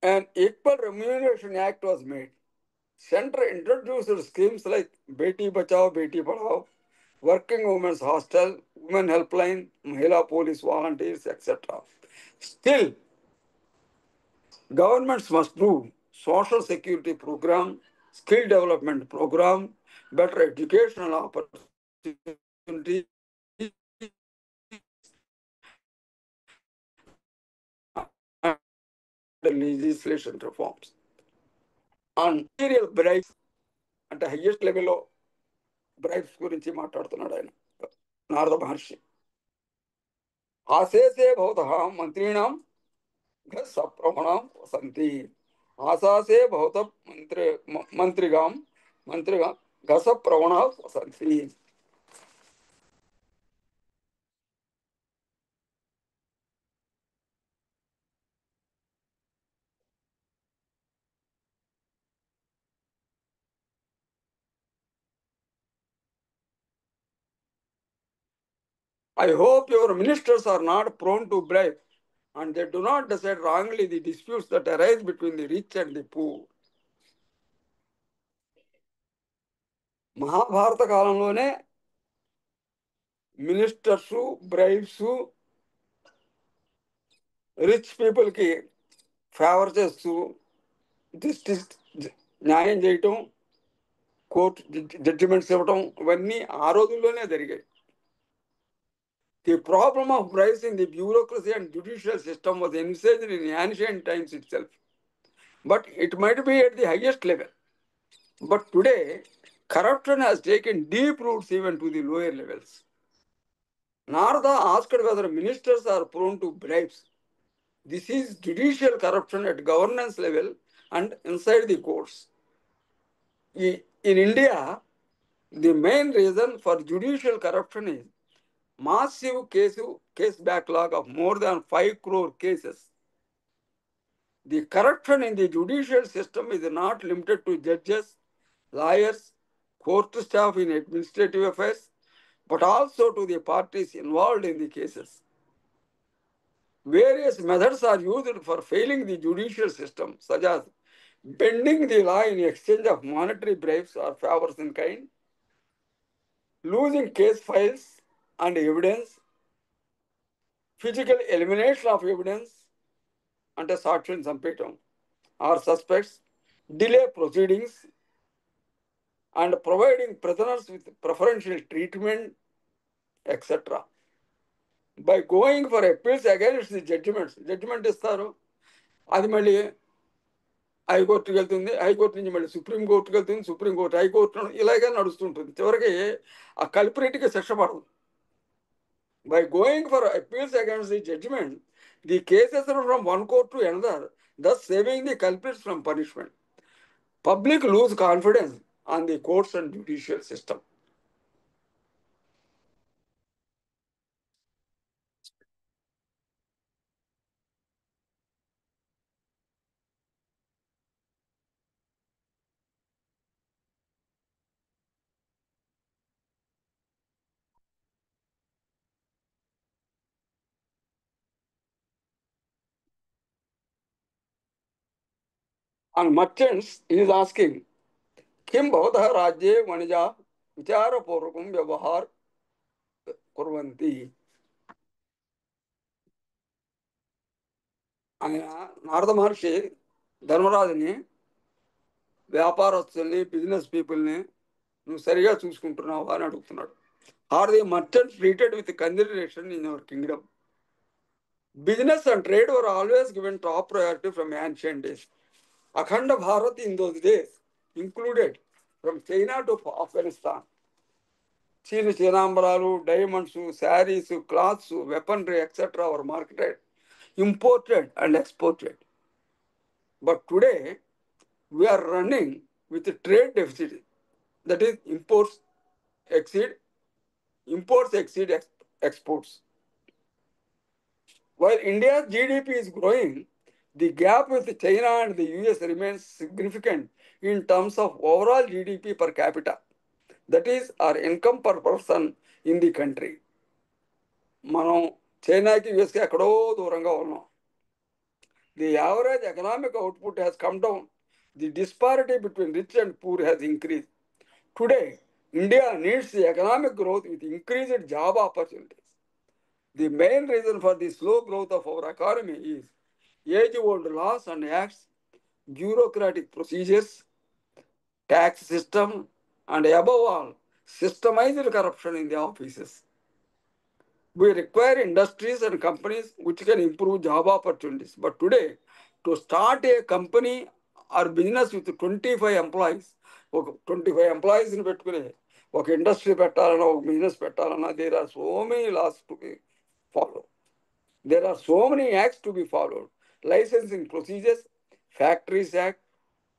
An Equal Remuneration Act was made. Center introduced schemes like Beti Bachao, Beti Padhao, Working Women's Hostel, Women Helpline, Mahila Police Volunteers, etc. Still, governments must do social security program, skill development program, better educational opportunities, and legislation reforms. On material bribes, అంటే highest లెవెల్లో bribes గురించి మాట్లాడుతున్నాడు ఆయన నారద మహర్షి. ఆశేసే భవతః మంత్రీణాం సప్రమణాం Vasanthi. ఆశాసే భవత మంత్రిగాం గసప్రవణా Vasanthi. I hope your ministers are not prone to bribe and they do not decide wrongly the disputes that arise between the rich and the poor. Mahabharata కాలంలోనే ministers bribes rich పీపుల్కి favour చేస్తూ justice న్యాయం చేయటం, court judgements ఇవ్వటం, ఇవన్నీ ఆ రోజుల్లోనే జరిగాయి. The problem of bribes in the bureaucracy and judicial system was envisaged in ancient times itself, but it might be at the highest level. But today, corruption has taken deep roots even to the lower levels. Narada asked whether ministers are prone to bribes. This is judicial corruption at governance level and inside the courts. In India, the main reason for judicial corruption is massive case backlog of more than 5 crore cases. The corruption in the judicial system is not limited to judges, lawyers, court staff in administrative affairs, but also to the parties involved in the cases. Various methods are used for failing the judicial system, such as bending the law in exchange of monetary bribes or favors in kind, losing case files and evidence, physical elimination of evidence, అంటే సాక్షిని చంపేయటం or suspects, delay proceedings, and providing prisoners with preferential treatment, etc. By going for appeals against the judgment ఇస్తారు, అది మళ్ళీ హైకోర్టుకి వెళ్తుంది, high court నుంచి మళ్ళీ సుప్రీంకోర్టుకి వెళ్తుంది, సుప్రీంకోర్టు హైకోర్టు, ఇలాగే నడుస్తుంటుంది. చివరికి ఆ కల్పరేట్కి శిక్ష పడదు. By going for appeals against the judgment, the cases are from one court to another, thus saving the culprits from punishment. Public lose confidence on the courts and judicial system. And merchants, he is asking, Kim Bhavataha Rajye Vanija Vichara Purvakum Vyavahar Kurvanti. ఆయన నారద మహర్షి ధర్మరాజుని, వ్యాపారస్తుల్ని, business పీపుల్ని నువ్వు సరిగా చూసుకుంటున్నావా అని అడుగుతున్నాడు. Are the merchants treated with consideration in your kingdom? Business and trade were always given top priority from ancient days. Akhanda Bharat in those days included from China to Afghanistan. Chinambaralu, diamonds, saris, cloths, weaponry, etc. were marketed, imported and exported. But today, we are running with a trade deficit. That is, imports exceed exports. While India's GDP is growing, the gap with China and the US remains significant in terms of overall GDP per capita. That is, our income per person in the country. మనం చైనాకి యూఎస్కి ఎక్కడో దూరంగా ఉన్నాం. The average economic output has come down. The disparity between rich and poor has increased. Today, India needs the economic growth with increased job opportunities. The main reason for the slow growth of our economy is age-old laws and acts, bureaucratic procedures, tax system, and above all, systemized corruption in the offices. We require industries and companies which can improve job opportunities. But today, to start a company or business with 25 employees, 25 employees in పెట్టుకుని ఒక industry పెట్టాలన్నా, ఒక business పెట్టాలన్నా, there are so many laws to be followed. There are so many acts to be followed. Licensing procedures, Factories Act,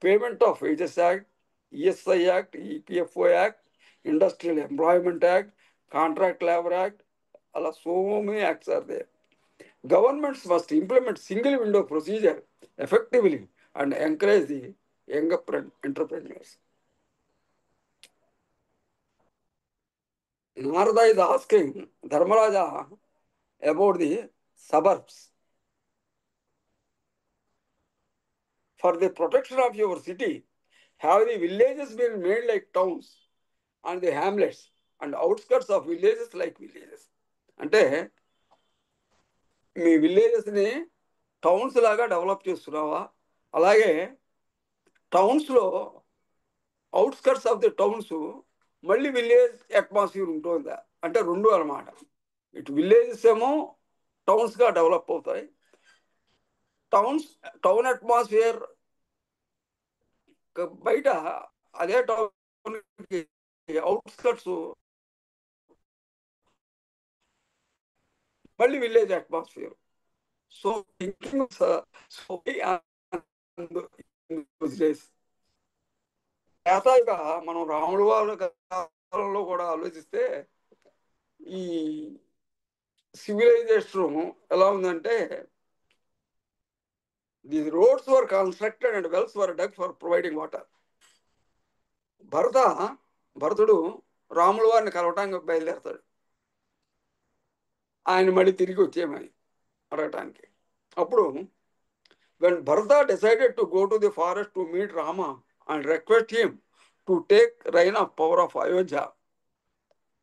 Payment of Wages Act, ESI Act, EPFO Act, Industrial Employment Act, Contract Labor Act, so many acts are there. Governments must implement single window procedure effectively and encourage the younger entrepreneurs. Narada is asking Dharmaraja about the suburbs. For the protection of your city, have the villages been made like towns and the hamlets and outskirts of villages like villages? అంటే మీ విలేజెస్ని towns లాగా develop చేస్తున్నావా? అలాగే టౌన్స్లో outskirts of the towns మళ్ళీ village atmosphere ఉంటుందా? అంటే రెండు అన్నమాట. ఇటు విలేజెస్ ఏమో టౌన్స్గా డెవలప్ అవుతాయి. టౌన్ అట్మాస్ఫియర్ బయట అదే టౌన్ అవుట్స్కట్స్ మళ్ళీ విలేజ్ అట్మాస్ఫియర్. సో థింకింగ్ త్రేతాయుగ మనం రాముడు వాళ్ళ కాలంలో కూడా ఆలోచిస్తే ఈ సివిలైజేషన్ ఎలా ఉందంటే, the roads were constructed and wells were dug for providing water. భరతుడు రాముల వారిని కలవటానికి బయలుదేరతాడు, ఆయన మళ్ళీ తిరిగి వచ్చేయమని అడగటానికి. అప్పుడు when Bharata decided to go to the forest to meet Rama and request him to take reign of power of Ayodhya,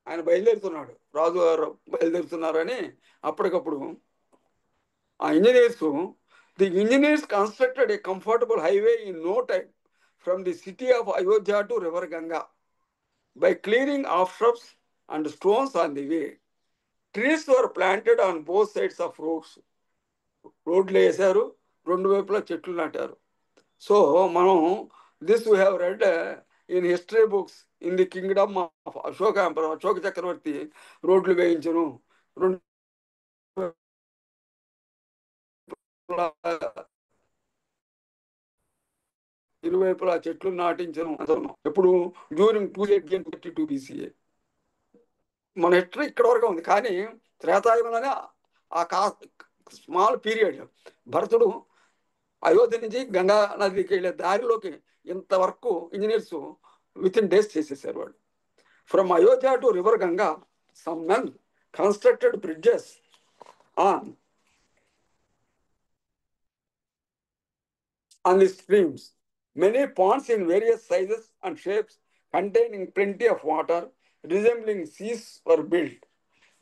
ఆయన బయలుదేరుతున్నాడు, రాజు గారు బయలుదేరుతున్నారని అప్పటికప్పుడు ఆ the engineers constructed a comfortable highway in no time from the city of Ayodhya to river Ganga by clearing off shrubs and stones on the way. Trees were planted on both sides of roads. రోడ్లు వేశారు, రెండు వైపులా చెట్లు నాటారు. So మనం this we have red in history books in the kingdom of Ashoka Chakravarti రోడ్లు వేయించను, రెండు ఇరువైపులా చెట్లు నాటించను. ఎప్పుడు డ్యూరింగ్ 232 BCA. మన హిస్టరీ ఇక్కడ వరకు ఉంది. కానీ త్రేతాయుగంలోనే ఆ స్మాల్ పీరియడ్ భరతుడు అయోధ్య నుంచి గంగా నదికి వెళ్ళే దారిలోకి ఇంతవరకు ఇంజనీర్స్ విత్ ఇన్ డేస్ చేసేసారు వాళ్ళు. From Ayodhya to river Ganga some men constructed bridges on the streams. Many ponds in various sizes and shapes containing plenty of water resembling seas were built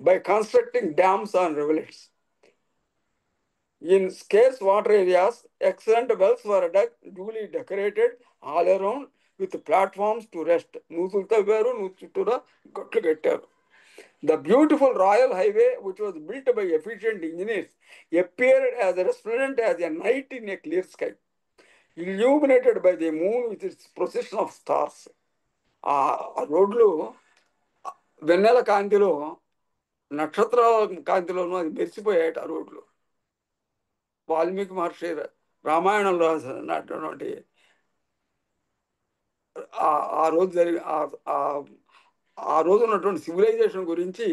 by constructing dams on rivulets. In scarce water areas, excellent wells were dug, duly decorated all around with platforms to rest. The beautiful royal highway, which was built by efficient engineers, appeared as resplendent as a night in a clear sky, illuminated by the moon with its procession of stars. ఆ రోడ్లు వెన్నెల కాంతిలో, నక్షత్రాల కాంతిలోనూ అది మెరిసిపోయాయి ఆ రోడ్లు. వాల్మీకి మహర్షి రామాయణంలో రాసినటువంటి ఆ రోజు జరిగి ఆ రోజు ఉన్నటువంటి సివిలైజేషన్ గురించి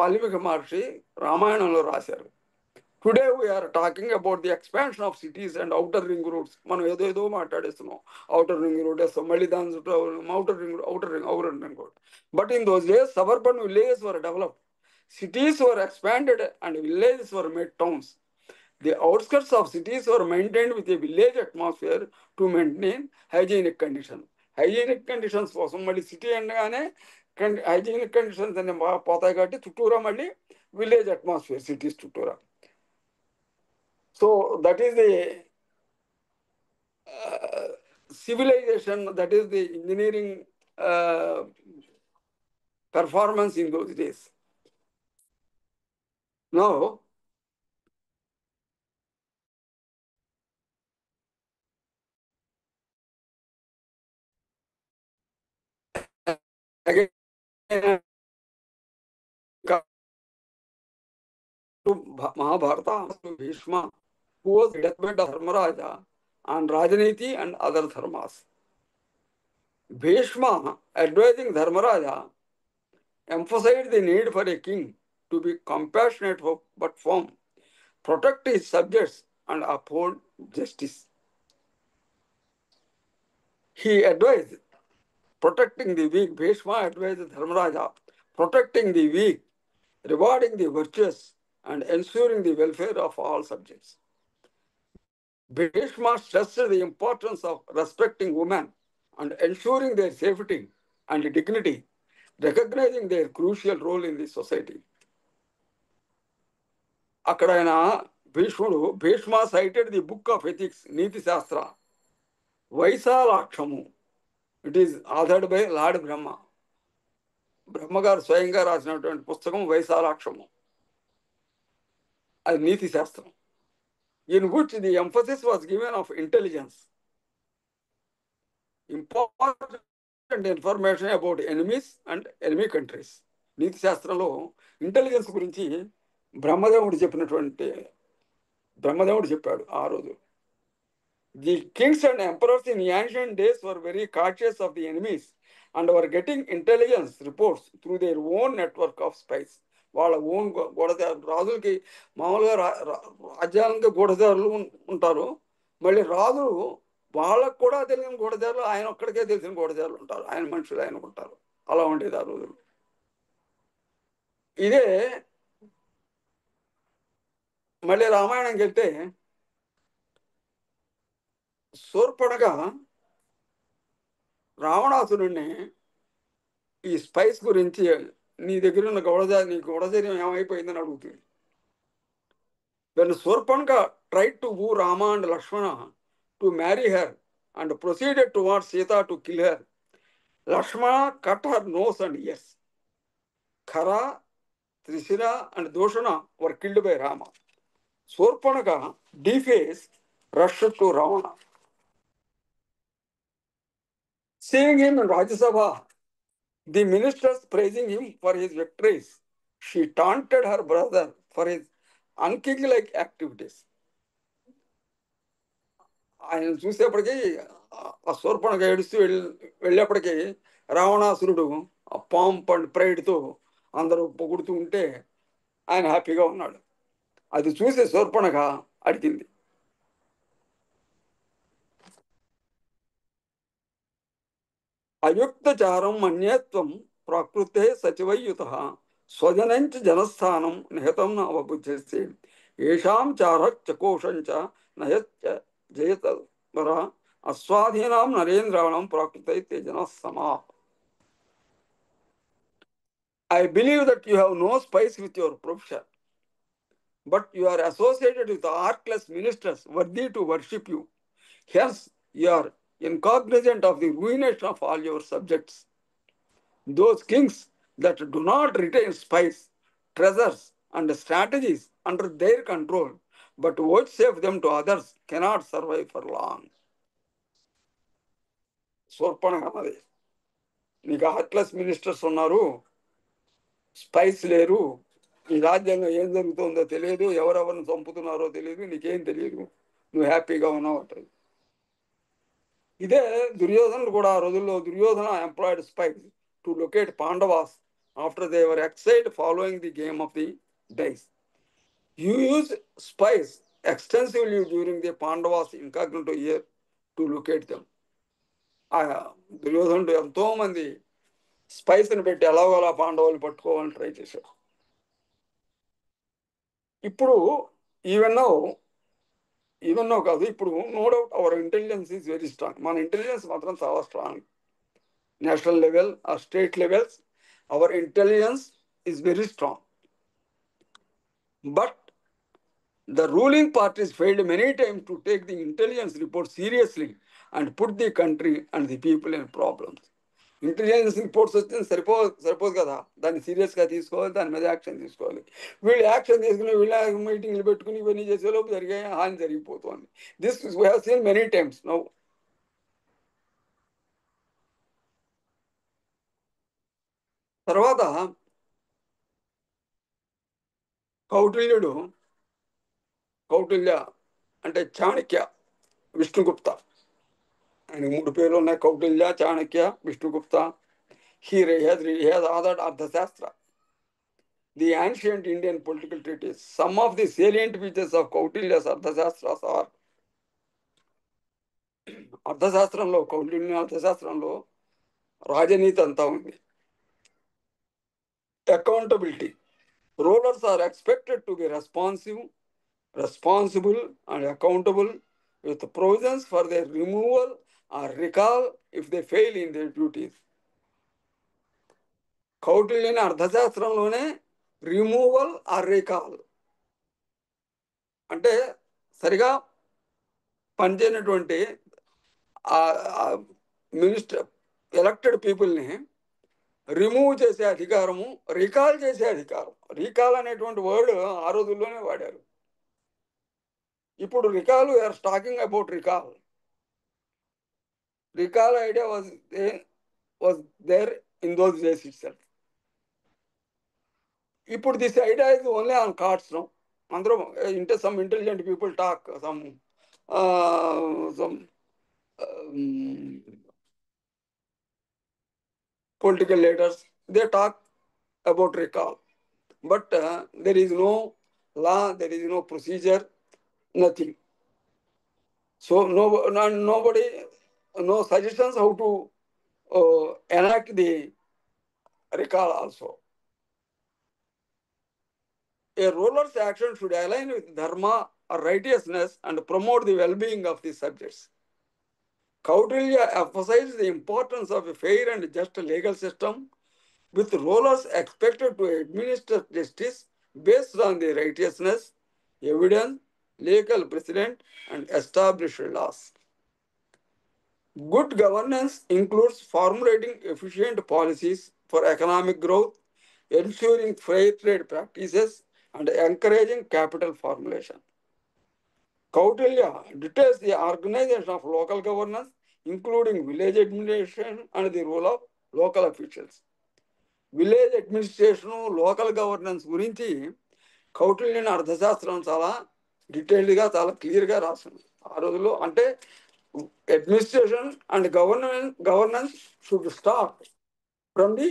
వాల్మీకి మహర్షి రామాయణంలో రాశారు. Today we're talking about the expansion of cities and outer ring roads. మనం ఏదో మాట్లాడేస్తున్నాం, అవుటర్ రింగ్ రోడ్ వేస్తాం, మళ్ళీ దాని చుట్టూ outer ring road. But in those days suburban villages were developed, cities were expanded and villages were made towns. The outskirts of cities were maintained with a village atmosphere to maintain hygienic conditions. Hygienic conditions కోసం మళ్ళీ city అనగానే hygienic conditions అనే పోతాయి కాబట్టి చుట్టూరా మళ్ళీ village atmosphere cities చుట్టూరా. So that is the civilization, that is the engineering performance in those days. Now, again, to Mahabharata, to Bhishma, who was the deathbed of Dharmaraja on Rajaniti and other dharmas. Bhishma, advising Dharmaraja, emphasized the need for a king to be compassionate but firm, protect his subjects and uphold justice. He advised protecting the weak. Bhishma advised Dharmaraja, protecting the weak, rewarding the virtuous, and ensuring the welfare of all subjects. Bhishma stressed the importance of respecting women and ensuring their safety and dignity, recognizing their crucial role in the society. అక్కడైన Bhishma cited the book of ethics, Niti Shastra, వైశాలాక్షము. It is authored by lord Brahma. బ్రహ్మగారు స్వయంగా రాసినటువంటి పుస్తకం వైశాలాక్షము, అది నీతి శాస్త్రం. In which the emphasis was given of intelligence. Important information about enemies and enemy countries. నీతి శాస్త్రంలో intelligence గురించి బ్రహ్మదేవుడు చెప్పాడు ఆ రోజు. The kings and emperors in ancient days were very cautious of the enemies and were getting intelligence reports through their own network of spies. వాళ్ళ own గూఢచారులు, రాజులకి మామూలుగా రాజ్యానికి గూఢచారులు ఉంటారు, మళ్ళీ రాజులు వాళ్ళకు కూడా తెలియని గూఢచారులు, ఆయన ఒక్కడికే తెలిసిన గూఢచారులు ఉంటారు, ఆయన మనుషులు ఆయన ఉంటారు. అలా ఉండేది ఆ రోజులు. ఇదే మళ్ళీ రామాయణంకి వెళ్తే శూర్పణఖ రావణాసురుణ్ణి ఈ స్పైస్ గురించి నీ దగ్గర ఉన్న నీ గూఢచర్యం ఏమైపోయిందని అడుగుతుంది. When Surpanka tried to woo Rama and Lakshmana to marry her and proceeded towards Sita to kill her, Lakshmana cut her nose and ears. Khara, Trisira and Doshana were killed by Rama. Surpanaka, defaced, rushed to Ravana. Seeing him in Rajya Sabha, the ministers praising him for his victories, she taunted her brother for his unking-like activities. ఆయన చూసేప్పటికీ ఆ శూర్పణఖ ఏడుస్తూ వెళ్ళేప్పటికీ రావణాసురుడు ఆ pomp and ప్రైడ్తో అందరూ పొగుడుతూ ఉంటే ఆయన హ్యాపీగా ఉన్నాడు. అది చూసి శూర్పణఖ అడిగింది, అయుక్తచారం మన్యేత్వం ప్రకృతే సచివయుత స్వజనంచ జనస్థానం నిహతం న అవబుద్ధేస్తే ఏషాం చార చకోషంచ నయచ్చ జయతర అస్వాధీనాం నరేంద్రాణం ప్రకృతే తేజన సమా. I believe that you have no spice with your profession, but you are associated with artless ministers worthy to worship you. Hence, you are incognizant of the ruination of all your subjects. Those kings that do not retain spice, treasures, and strategies under their control, but vouchsafe them to others, cannot survive for long. Shurpanakha అన్నది, నీకు ఆర్ట్లెస్ ministers ఉన్నారు, spice లేరు, ఈ రాజ్యంలో ఏం జరుగుతుందో తెలియదు, ఎవరెవరిని చంపుతున్నారో తెలియదు, నీకేం తెలియదు, నువ్వు హ్యాపీగా ఉన్నావు అంటారు. ఇదే దుర్యోధనుడు కూడా ఆ రోజుల్లో Duryodhana employed spice to locate Pandavas after they were exiled following the game of the dice. You used spies extensively during the Pandavas' incognito year to locate them. దుర్యోధనుడు ఎంతో మంది స్పైస్ని పెట్టి ఎలాగోలా పాండవులు పట్టుకోవాలని ట్రై చేశారు. ఇప్పుడు ఈవెన్నో కాదు, ఇప్పుడు no doubt our intelligence is very strong. మన ఇంటెలిజెన్స్ మాత్రం చాలా strong. National level or state levels our intelligence is very strong. But the ruling parties failed many times to take the intelligence report seriously and put the country and the people in problems. Intelligence reports వచ్చింది సరిపోదు కదా, దాన్ని సీరియస్గా తీసుకోవాలి, దాని మీద action తీసుకోవాలి. వీళ్ళు యాక్షన్ తీసుకుని వీళ్ళ మీటింగ్లు పెట్టుకుని ఇవన్నీ చేసేలోపు జరిగే హాని జరిగిపోతుంది. This we have seen many times now. తర్వాత కౌటిల్య అంటే చాణక్య, విష్ణుగుప్త, ఆయన 3 పేర్లు ఉన్నాయి, Kautilya, Chanakya, విష్ణుగుప్త. He has authored Arthashastra, the ancient Indian political treatise. Some of the salient features of Kautilya's Arthashastras are, Kautilya అర్థశాస్త్రంలో రాజనీతి అంతా ఉంది. Accountability. Rulers are expected to be responsible and accountable with provisions for their removal or recall if they fail in their duties. కౌటిల్యని అర్థశాస్త్రంలోనే removal or recall అంటే సరిగా పనిచేయనటువంటి minister elected పీపుల్ని రిమూవ్ చేసే అధికారము, రికాల్ చేసే అధికారం. రీకాల్ అనేటువంటి వర్డ్ ఆ రోజుల్లోనే వాడారు. ఇప్పుడు recall we're talking about recall. Recall idea was there in those days itself. ఇప్పుడు this idea is only on cards now. అందరూ some intelligent people talk, some political leaders, they talk about recall. But there is no law, there is no procedure, nothing. So nobody, no suggestions how to enact the recall also. A ruler's action should align with dharma or righteousness and promote the well-being of the subjects. Kautilya emphasized the importance of a fair and just legal system, with rulers expected to administer justice based on the righteousness, evidence, legal precedent, and established laws. Good governance includes formulating efficient policies for economic growth, ensuring fair trade practices, and encouraging capital formulation. Kautilya details the organization of local governance, including village administration and the role of local officials. Village administration, local governance గురించి కౌటిల్యని అర్థశాస్త్రం చాలా డీటెయిల్డ్గా, చాలా క్లియర్గా రాస్తుంది ఆ రోజుల్లో. అంటే administration and governance should start from the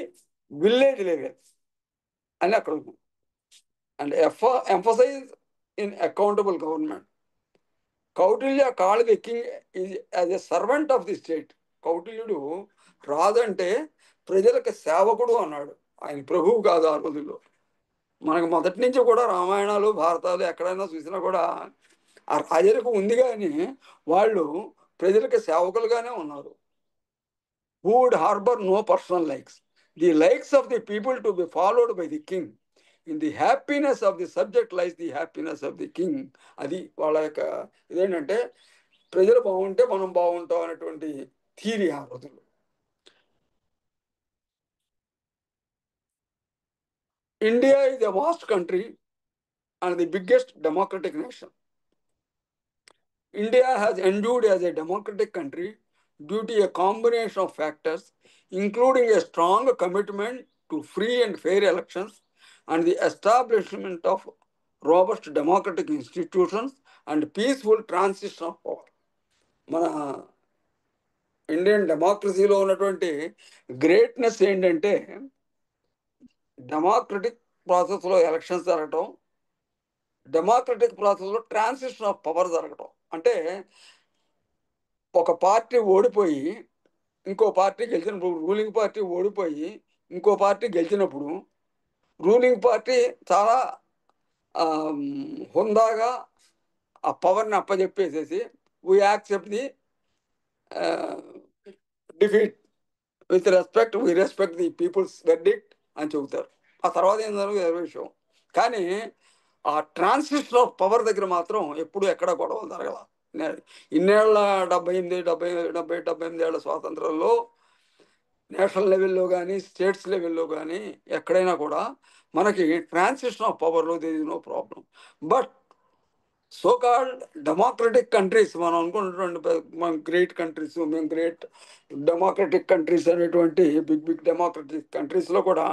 village level అని అక్కడ ఉంది. And emphasize in accountable government. Kautilya called the king as a servant of the state. కౌటిల్యుడు రాజంటే ప్రజలకు సేవకుడు అన్నాడు, ఆయన ప్రభువు కాదు ఆ రోజుల్లో. మనకు మొదటి నుంచి కూడా రామాయణాలు, భారతాలు ఎక్కడైనా చూసినా కూడా ఆ రాజులకు ఉంది, కానీ వాళ్ళు ప్రజలకు సేవకులుగానే ఉన్నారు. Who would harbour no personal likes, the likes of the people to be followed by the king. In the happiness of the subject lies the happiness of the king. అది వాళ్ళ యొక్క ఇదేంటంటే ప్రజలు బాగుంటే మనం బాగుంటాం అనేటువంటి థియరీ ఆ రోజుల్లో. India is a vast country and the biggest democratic nation. India has endured as a democratic country due to a combination of factors, including a strong commitment to free and fair elections and the establishment of robust democratic institutions and peaceful transition of power. మన Indian డెమోక్రసీలో ఉన్నటువంటి greatness ఏంటంటే democratic ప్రాసెస్లో elections జరగటం, democratic ప్రాసెస్లో transition of power జరగటం. అంటే ఒక పార్టీ ఓడిపోయి ఇంకో పార్టీ గెలిచినప్పుడు, రూలింగ్ పార్టీ ఓడిపోయి ఇంకో పార్టీ గెలిచినప్పుడు రూలింగ్ పార్టీ చాలా హుందాగా ఆ పవర్ని అప్పచెప్పేసేసి we accept the defeat with respect, we respect the people's verdict అని చెబుతారు. ఆ తర్వాత ఏం జరుగుతుంది వేరే విషయం. కానీ ఆ ట్రాన్సిషన్ ఆఫ్ పవర్ దగ్గర మాత్రం ఎప్పుడు ఎక్కడ గొడవలు జరగల. ఇన్నేళ్ల 78 ఏళ్ల స్వాతంత్రంలో నేషనల్ లెవెల్లో కానీ స్టేట్స్ లెవెల్లో కానీ ఎక్కడైనా కూడా మనకి ట్రాన్సిషన్ ఆఫ్ పవర్లో there is no problem. But so called democratic countries, మనం అనుకున్నటువంటి మన గ్రేట్ కంట్రీస్, మేము గ్రేట్ డెమోక్రటిక్ కంట్రీస్ అనేటువంటి బిగ్ డెమోక్రటిక్ కంట్రీస్లో కూడా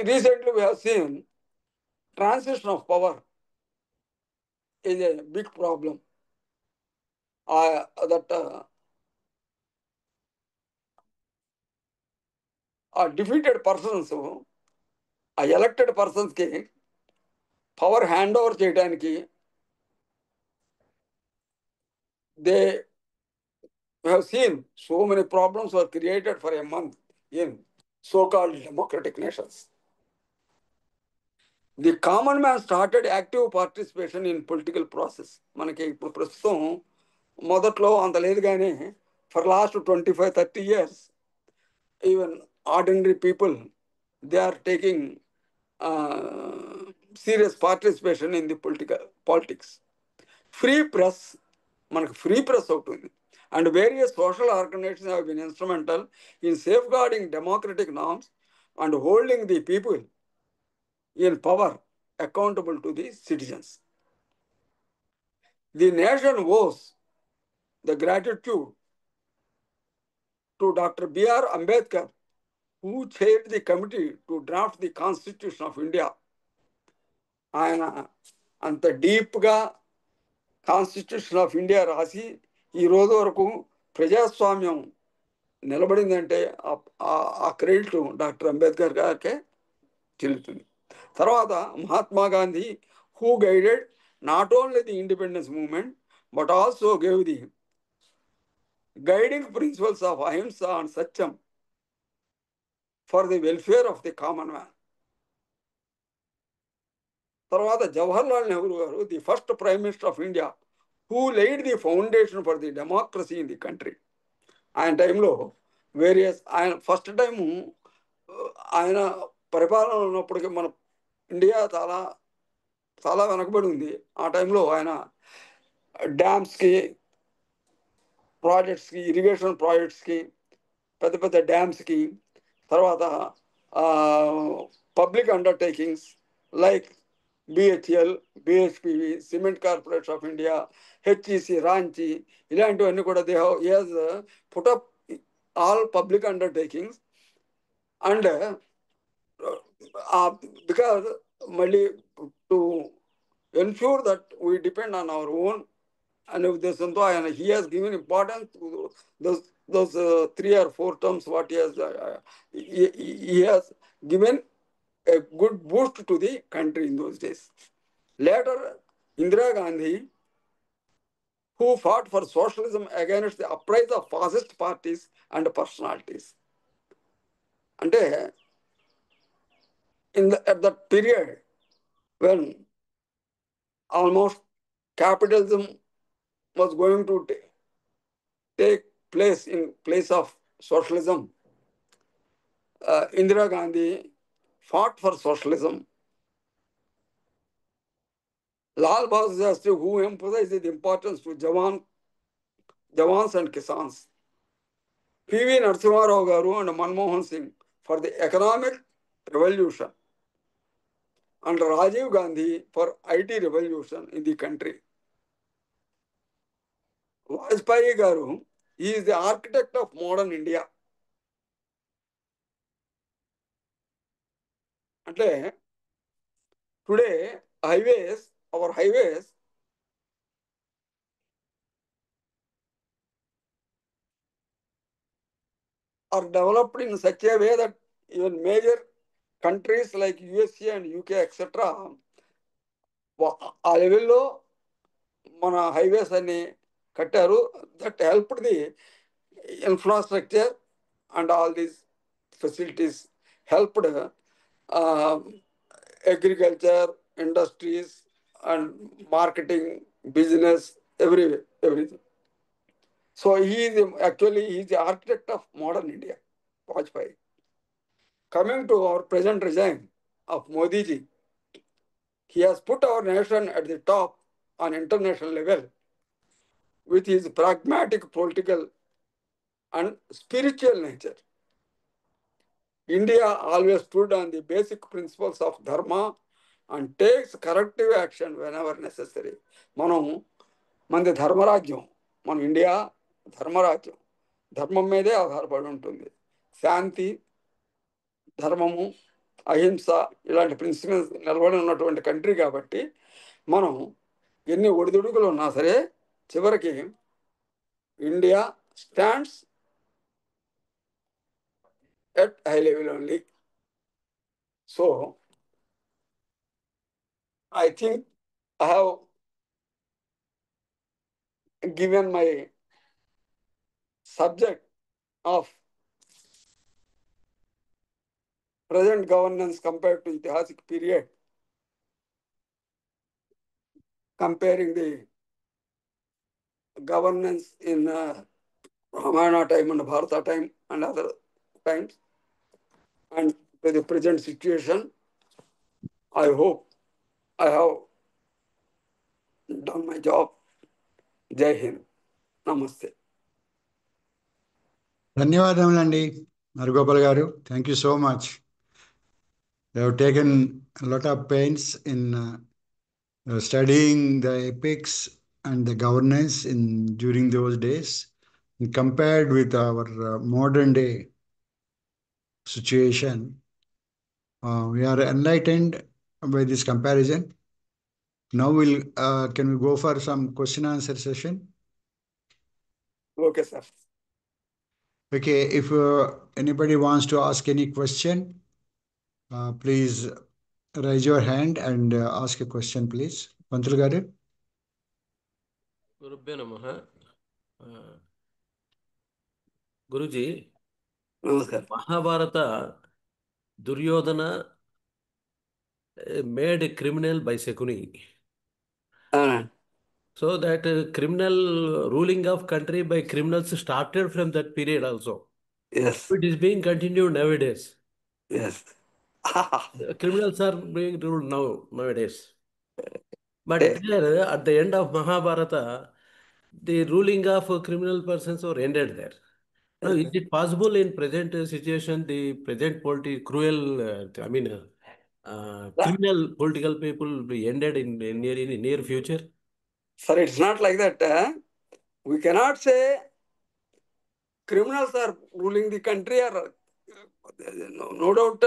recently we have seen transition of power is a big problem. Defeated persons, elected persons ki power handover cheyadaniki they have seen so many problems were created for a month in so-called democratic nations. The common man started active participation in political process. మనకి ఇప్పుడు ప్రస్తుతం మొదట్లో అంత లేదు, కానీ for last 25-30 years even ordinary people they are taking serious participation in the politics. Free press, మనకు free press ఒకటి ఉంది. And various social organizations have been instrumental in safeguarding democratic norms and holding the people in power accountable to the citizens. The nation owes the gratitude to Dr. B.R. Ambedkar, who chaired the committee to draft the Constitution of India. ఆయన అంత డీప్గా constitution of India రాసి ఈ రోజు వరకు ప్రజాస్వామ్యం నిలబడిందంటే ఆ credit doctor Ambedkar గారికే చెల్లుతుంది. తర్వాత Mahatma Gandhi, who guided not only the independence movement but also gave the guiding principles of ahimsa and satyam for the welfare of the common man. తర్వాత Jawaharlal Nehru garu, the first prime minister of India, who laid the foundation for the democracy in the country. ఆయన టైంలో ఆయన first time ఆయన పరిపాలన ఉన్నప్పటికీ మన India చాలా చాలా వెనకబడి ఉంది. ఆ టైంలో ఆయన డ్యామ్స్కి, ప్రాజెక్ట్స్కి, ఇరిగేషన్ ప్రాజెక్ట్స్కి, పెద్ద పెద్ద డ్యామ్స్కి, తర్వాత public undertakings like BHEL, BHPV, cement corporation of India, HEC, Ranchi, ఇలాంటివన్నీ కూడా they have put up all public undertakings and because మళ్ళీ to ensure that we depend on our own అనే ఉద్దేశంతో ఆయన he has given importance those 3 or 4 terms what he has given a good boost to the country in those days. Later, Indira Gandhi, who fought for socialism against the uprising of fascist parties and personalities. And at that period, when almost capitalism was going to take place in place of socialism, Indira Gandhi fought for socialism. Lal Bahadur Shastri, who emphasized the importance to Jawans and Kisans. P.V. Narasimha Rao Garu and Manmohan Singh for the economic revolution, and Rajiv Gandhi for IT revolution in the country. Vajpayee Garu, he is the architect of modern India. అంటే today our highways are developed in such a way that even major countries like USA and UK etc. ఆ లెవెల్లో మన highways అన్ని కట్టారు. That helped the infrastructure and all these facilities helped agriculture, industries, and marketing, business, everything. So he is the architect of modern India, Vajpayee. Coming to our present regime of Modi ji, he has put our nation at the top on international level with his pragmatic political and spiritual nature. India always stood on the basic principles of dharma and takes corrective action whenever necessary. మనది ధర్మరాజ్యం, మన India ధర్మరాజ్యం, ధర్మం మీదే ఆధారపడి ఉంటుంది. శాంతి, ధర్మము, అహింస ఇలాంటి principles నిలబడి ఉన్నటువంటి కంట్రీ కాబట్టి మనం ఎన్ని ఒడిదుడుకులు ఉన్నా సరే చివరికి India stands at high level only. So I think I have given my subject of present governance compared to Itihasic period, comparing the governance in Ramayana time and Bharata time and other times, and to the present situation. I hope I have done my job. Jai Hind. Namaste. ధన్యవాదములండి నరగోపాల్ గారు. Thank you so much. You have taken lot of pains in studying the epics and the governance during those days, and compared with our modern day situation, we are enlightened by this comparison. Now can we go for some question answer session? Okay, sir. Okay, if anybody wants to ask any question, please raise your hand and ask a question, please. Pantul garu. Gurubhyo Namaha. Guruji, Namaskar. Mahabharata, Duryodhana made a criminal by Shakuni. So that criminal ruling of country by criminals started from that period also. Yes. It is being continued nowadays. Yes. Criminals are being ruled nowadays. But Eh. there, at the end of Mahabharata, the ruling of criminal persons were ended there. Now, is it possible in present situation, the present criminal political people will be ended in near future? Sir, it's not like that. We cannot say criminals are ruling the country, or no doubt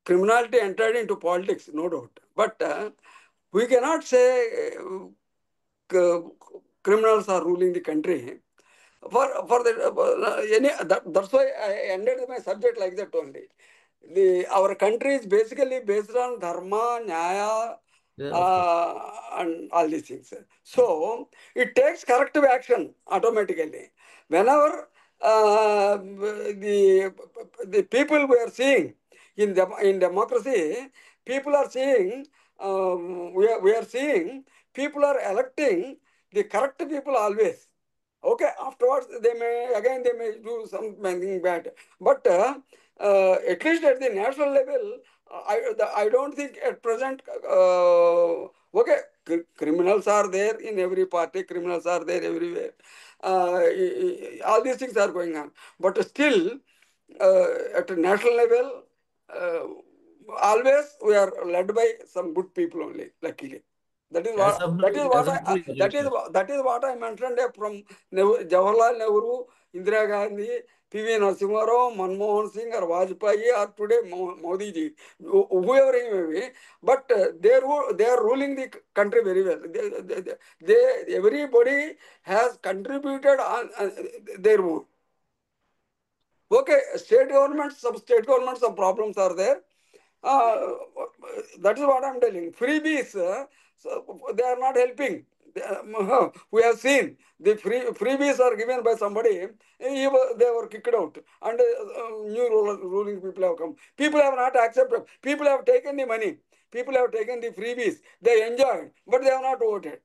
criminality entered into politics, no doubt. But we cannot say criminals are ruling the country. That's why I ended my subject like that only. Our country is basically based on dharma, nyaya, and all these things. So it takes corrective action automatically. Whenever the people we are seeing in democracy, people are seeing, we are seeing people are electing the correct people always. Okay, afterwards they may do something bad, but at least at the national level, I don't think at present. Okay, criminals are there in every party. Criminals are there everywhere. All these things are going on, but still, at a national level, always we are led by some good people only. Luckily. That is what I mentioned from Jawaharlal Nehru, Indira Gandhi, P.V. Narasimha Rao, Manmohan Singh, or Vajpayee, or today Modi ji, whoever he may be, but they are ruling the country very well. Everybody has contributed on their own. Okay, some state governments, some problems are there. That is what I'm telling. Freebies, so they are not helping. We have seen the freebies are given by somebody. They were kicked out, and new ruling people have come. People have not accepted. People have taken the money. People have taken the freebies. They enjoyed, but they have not voted.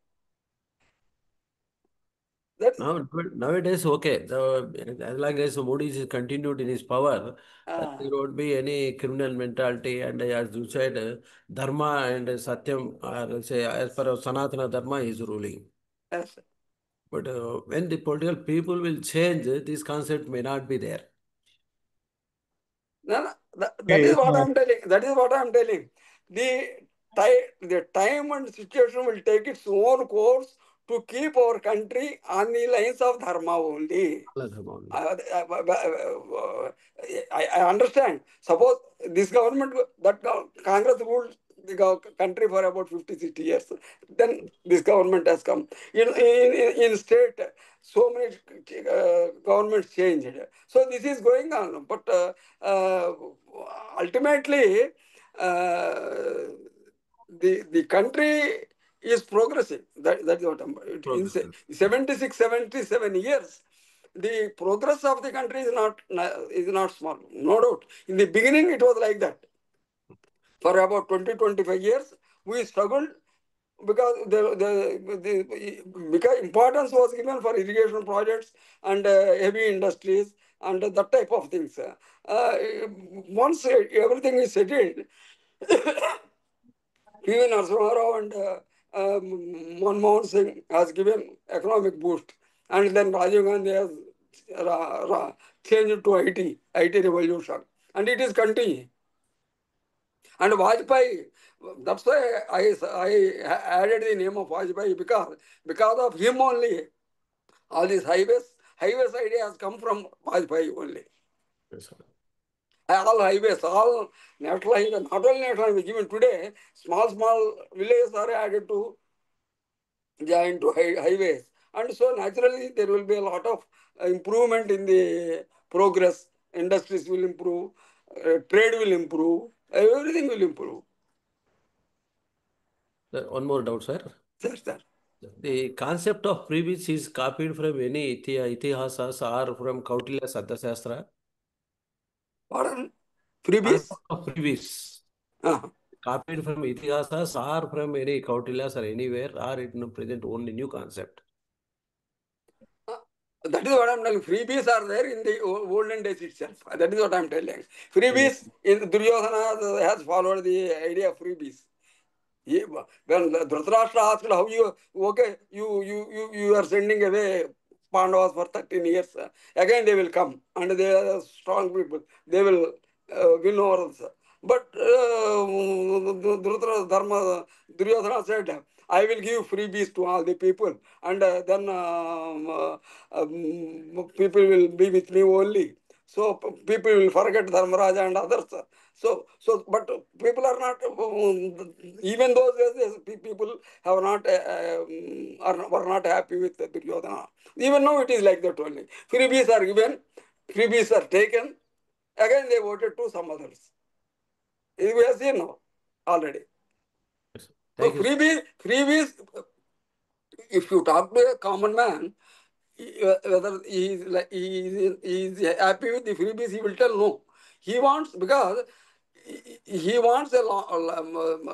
Nowadays, okay. As long as Modi is continued in his power, there won't be any criminal mentality. And as you said, Dharma and Satyam, as per Sanatana Dharma, is ruling. Yes. But when the political people will change, this concept may not be there. No, that is what I'm telling. That is what I'm telling. The time and situation will take its own course to keep our country on the lines of dharma only. I understand. Suppose this government, that Congress ruled the country for about 50-60 years. Then this government has come. In state, so many governments changed. So this is going on. But ultimately, the country is progressing. That is what in 76, 77 years. The progress of the country is not small, no doubt. In the beginning, it was like that. For about 20-25 years, we struggled because because importance was given for irrigation projects and heavy industries and that type of things. Once everything is settled, P.V. Narasimha Rao and Manmohan Singh has given economic boost, and then Rajiv Gandhi has changed to IT revolution, and it is continuing. And Vajpayee, that's why I added the name of Vajpayee, because of him only all these highways idea has come from Vajpayee only. Yes, sir. All highways, all national highways, not only national highways, even today, small villages are added to join to highways. And so naturally there will be a lot of improvement in the progress. Industries will improve, trade will improve, everything will improve. One more doubt, sir. Yes, sir. The concept of freebies is copied from any itihasas or from Kautilya's Arthashastra. Pardon? Freebies? Concept of freebies Uh-huh. copied from itihasas or from any Kautilya's or anywhere, or it present only new concept. That is what I'm telling. Freebies are there in the olden days itself. That is what I'm telling. Freebies, in Duryodhana has followed the idea of freebies. When Dhritarashtra asked how you are sending away Pandavas for 13 years, again they will come and they are strong people. They will win over us. But Duryodhana said, I will give freebies to all the people, and then people will be with me only. So people will forget Dharmaraja and others. But people are not, even those days, people have not, were not happy with Duryodhana. Even now it is like that only. Freebies are given, freebies are taken, again they voted to some others. We have seen now already. Yes, So thank you. freebies, if you talk to a common man, whether he is happy with the freebies, he will tell no. He wants, because he wants a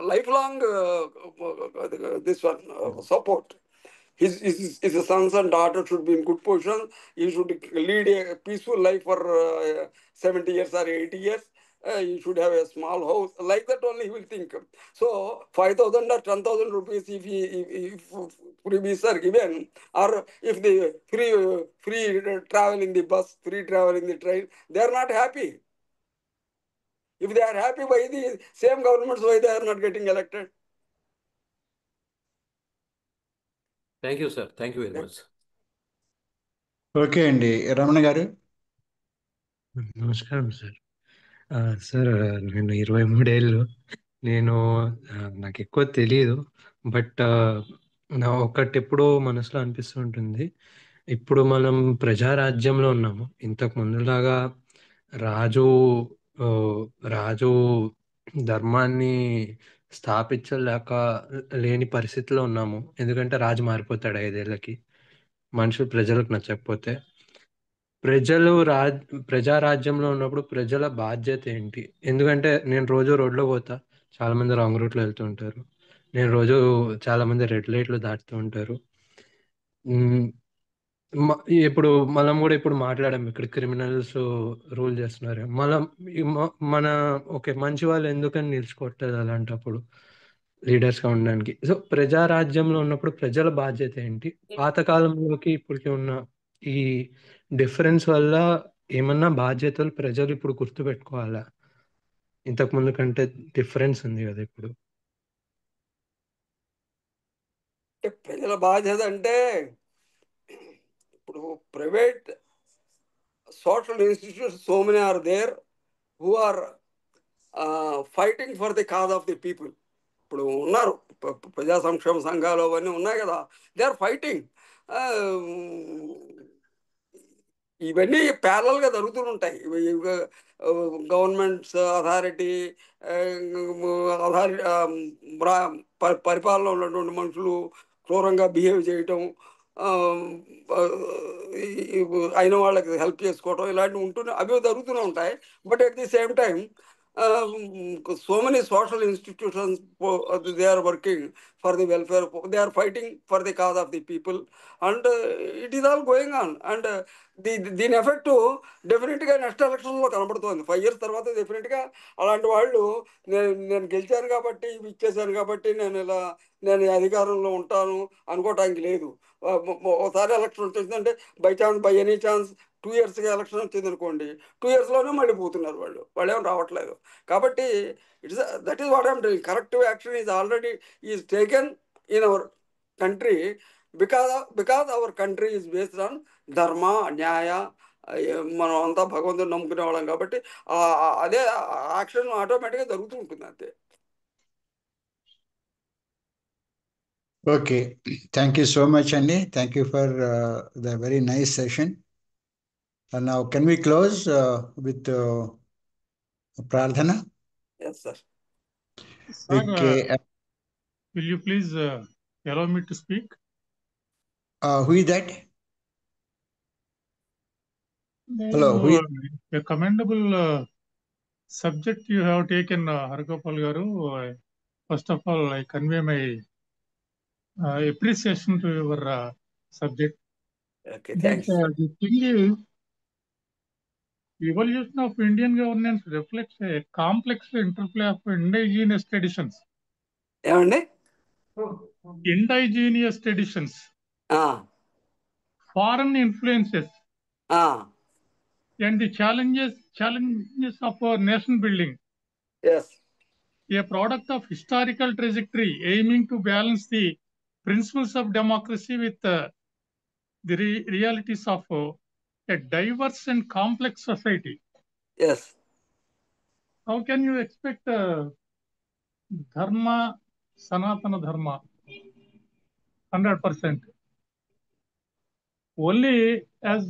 lifelong this one support. His sons and daughters should be in good position. He should lead a peaceful life for 70 years or 80 years. He should have a small house. Like that only he will think. So 5,000 or 10,000 rupees if freebies are given, or if the free travel in the bus, free travel in the train, they are not happy. If they are happy, why the same governments, why they are not getting elected? Thank you, sir. Thank you very much. Okay అండి, రమణ గారు. నమస్కారం sir. Sir, నేను 23 ఏళ్ళు. నేను నాకు ఎక్కువ తెలియదు, but నా ఒకటి ఎప్పుడూ మనసులో అనిపిస్తూ ఉంటుంది. ఇప్పుడు మనం ప్రజారాజ్యంలో ఉన్నాము. ఇంతకు ముందులాగా రాజు ఆ, రాజు ధర్మాన్ని స్థాపించలేక లేని పరిస్థితిలో ఉన్నాము. ఎందుకంటే రాజు మారిపోతాడు 5 ఏళ్ళకి, మనుషులు ప్రజలకు నచ్చకపోతే. ప్రజారాజ్యంలో ఉన్నప్పుడు ప్రజల బాధ్యత ఏంటి? ఎందుకంటే నేను రోజు రోడ్లో పోతా, చాలా మంది రాంగ్ రూట్లో వెళ్తూ ఉంటారు. నేను రోజు చాలా మంది రెడ్ లైట్లు దాటుతూ ఉంటారు. మ్, ఇప్పుడు మనం కూడా ఇప్పుడు మాట్లాడాం, ఇక్కడ క్రిమినల్స్ రూల్ చేస్తున్నారు. మన ఓకే, మంచి వాళ్ళు ఎందుకని నిలుచుకోవట్లేదు అలాంటప్పుడు లీడర్స్గా ఉండడానికి? సో ప్రజారాజ్యంలో ఉన్నప్పుడు ప్రజల బాధ్యత ఏంటి? పాతకాలంలోకి ఇప్పటికి ఉన్న ఈ డిఫరెన్స్ వల్ల ఏమన్నా బాధ్యతలు ప్రజలు ఇప్పుడు గుర్తుపెట్టుకోవాలా? ఇంతకు ముందు కంటే డిఫరెన్స్ ఉంది కదా ఇప్పుడు. ప్రజల బాధ్యత అంటే, ఇప్పుడు private social institutions, so many are there who are fighting for the cause of the people. ఇప్పుడు ఉన్నారు ప్రజా సంక్షేమ సంఘాలు అవన్నీ ఉన్నాయి కదా, దే ఆర్ ఫైటింగ్. ఇవన్నీ ప్యారలల్గా జరుగుతుంటాయి. గవర్నమెంట్స్ అథారిటీ పరిపాలనలో ఉన్నటువంటి మనుషులు క్రూరంగా బిహేవ్ చేయటం, అయిన వాళ్ళకి హెల్ప్ చేసుకోవటం, ఇలాంటివి ఉంటూనే అవి జరుగుతూనే ఉంటాయి. But at the same time so many social institutions, they are working for the welfare, they are fighting for the cause of the people, and it is all going on. And దీని effect డెఫినెట్గా next ఎలక్షన్లో కనబడుతుంది. 5 years తర్వాత డెఫినెట్గా అలాంటి వాళ్ళు నేను గెలిచాను కాబట్టి, ఇచ్చేసాను కాబట్టి నేను అధికారంలో ఉంటాను అనుకోవటానికి లేదు. ఒకసారి ఎలక్షన్ వచ్చేసిందంటే బై ఎనీ ఛాన్స్ 2 yearsగా ఎలక్షన్ వచ్చింది అనుకోండి, 2 yearsలోనే మళ్ళీ పోతున్నారు వాళ్ళు ఏం రావట్లేదు. కాబట్టి that is what I'm doing. Corrective action is already is taken in our country because our country is based on ధర్మ, న్యాయ. మనం అంతా భగవంతుని నమ్ముకునే వాళ్ళం కాబట్టి అదే యాక్షన్ ఆటోమేటిక్గా జరుగుతూ ఉంటుంది అంతే. Okay, thank you so much, Andy. Thank you for the very nice session. And now, can we close with Prarthana? Yes, sir. Sir, With, will you please allow me to speak? who is that? Hello, who is... A commendable subject you have taken, Hargopal Garu. First of all, I convey my appreciation to your subject. Okay, thanks. The thing is, evolution of Indian governance reflects a complex interplay of indigenous traditions. ఏమండి? Indigenous traditions, foreign influences, and the challenges of our nation building. Yes. A product of historical trajectory aiming to balance the principles of democracy with the realities of a diverse and complex society. Yes. How can you expect dharma, sanatana dharma, 100%? Only as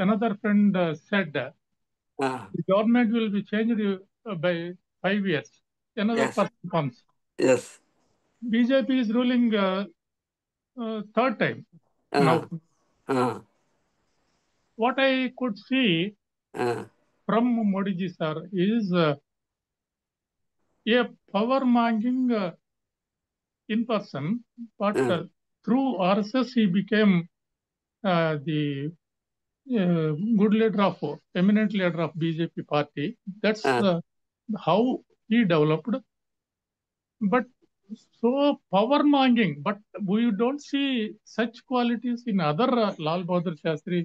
another friend said, the government will be changed by 5 years. Another Yes. person comes. Yes. BJP is ruling third time now. What I could see from Modi ji sir is a power-mongering in person, but through RSS he became the good leader of, eminent leader of BJP party. That's how he developed. But so power-mongering, but we don't see such qualities in other Lal Bahadur Shastri,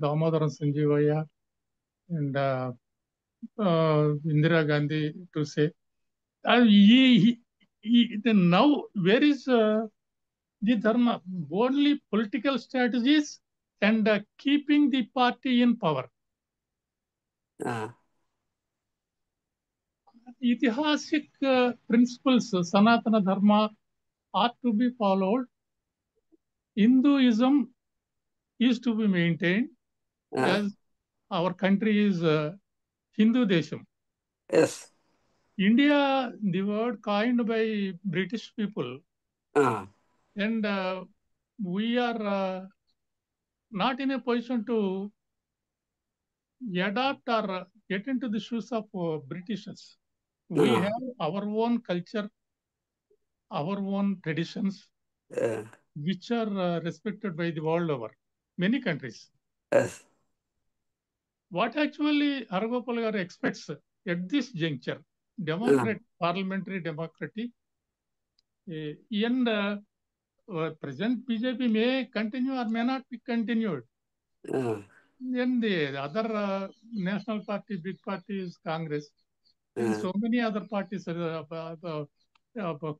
Damodaran Sanjeevaya, and Indira Gandhi, to say. Now, where is the dharma? Only political strategies and keeping the party in power. Itihasic principles, Sanatana Dharma, are to be followed. Hinduism is to be maintained, as our country is Hindu Desham. Yes. India, the word coined by British people, and we are not in a position to adapt or get into the shoes of Britishers. We have our own culture, our own traditions, which are respected by the world over, many countries. Yes. What actually Hargopal Garu expects at this juncture, parliamentary democracy, and present BJP may continue or may not be continued. Then the other national party, big party is Congress, and so many other parties,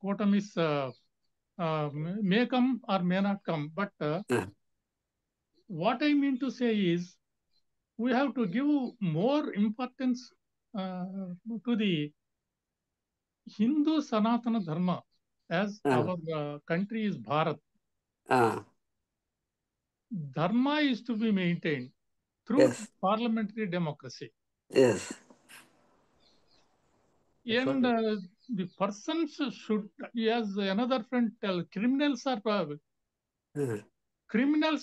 Kotamis may come or may not come. But what I mean to say is, we have to give more importance to the Hindu Sanatana Dharma, as our country is Bharat. Dharma is to be maintained through parliamentary democracy. Yes. And the persons should, as another friend tell, criminals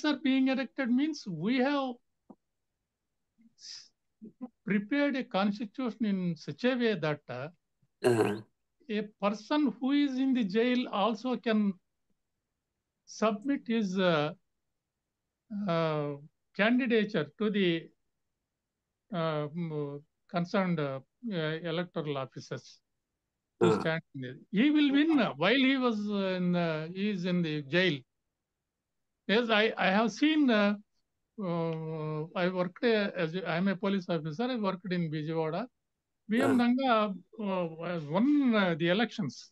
are being elected means we have prepared a constitution in such a way that a person who is in the jail also can submit his candidature to the concerned electoral officers to stand in it. He will win while he is in the jail. Yes, I have seen I worked I'm a police officer. I worked in Bijawada. BM Nanga won the elections.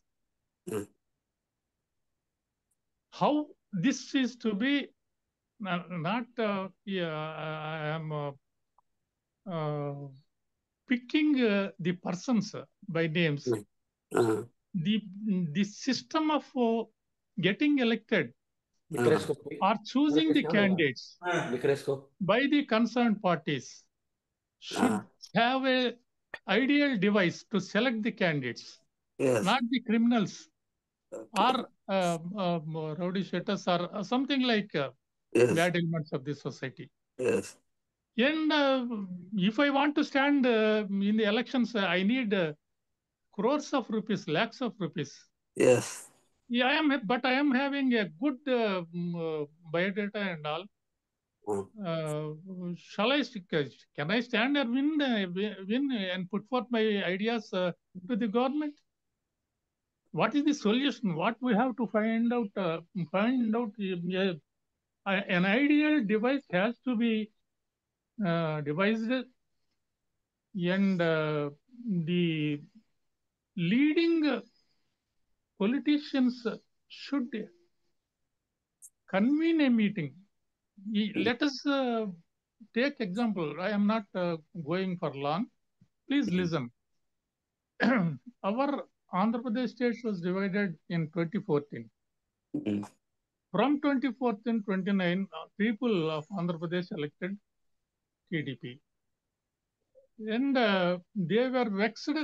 How this is to be not I am picking the persons by names. The system of getting elected or choosing the candidates by the concerned parties should have a ideal device to select the candidates, not the criminals or rowdy sheeters or something like bad elements of the society. And if I want to stand in the elections, I need crores of rupees, lakhs of rupees. Yeah, I am having a good biodata and all. Can I stand and win and put forth my ideas to the government? What is the solution? What we have to find out? An ideal device has to be devised, and the leading politicians should convene a meeting. Let us take example. I am not going for long. Please listen. Our Andhra Pradesh state was divided in 2014. From 2014 29, people of Andhra Pradesh elected TDP. And they were vexed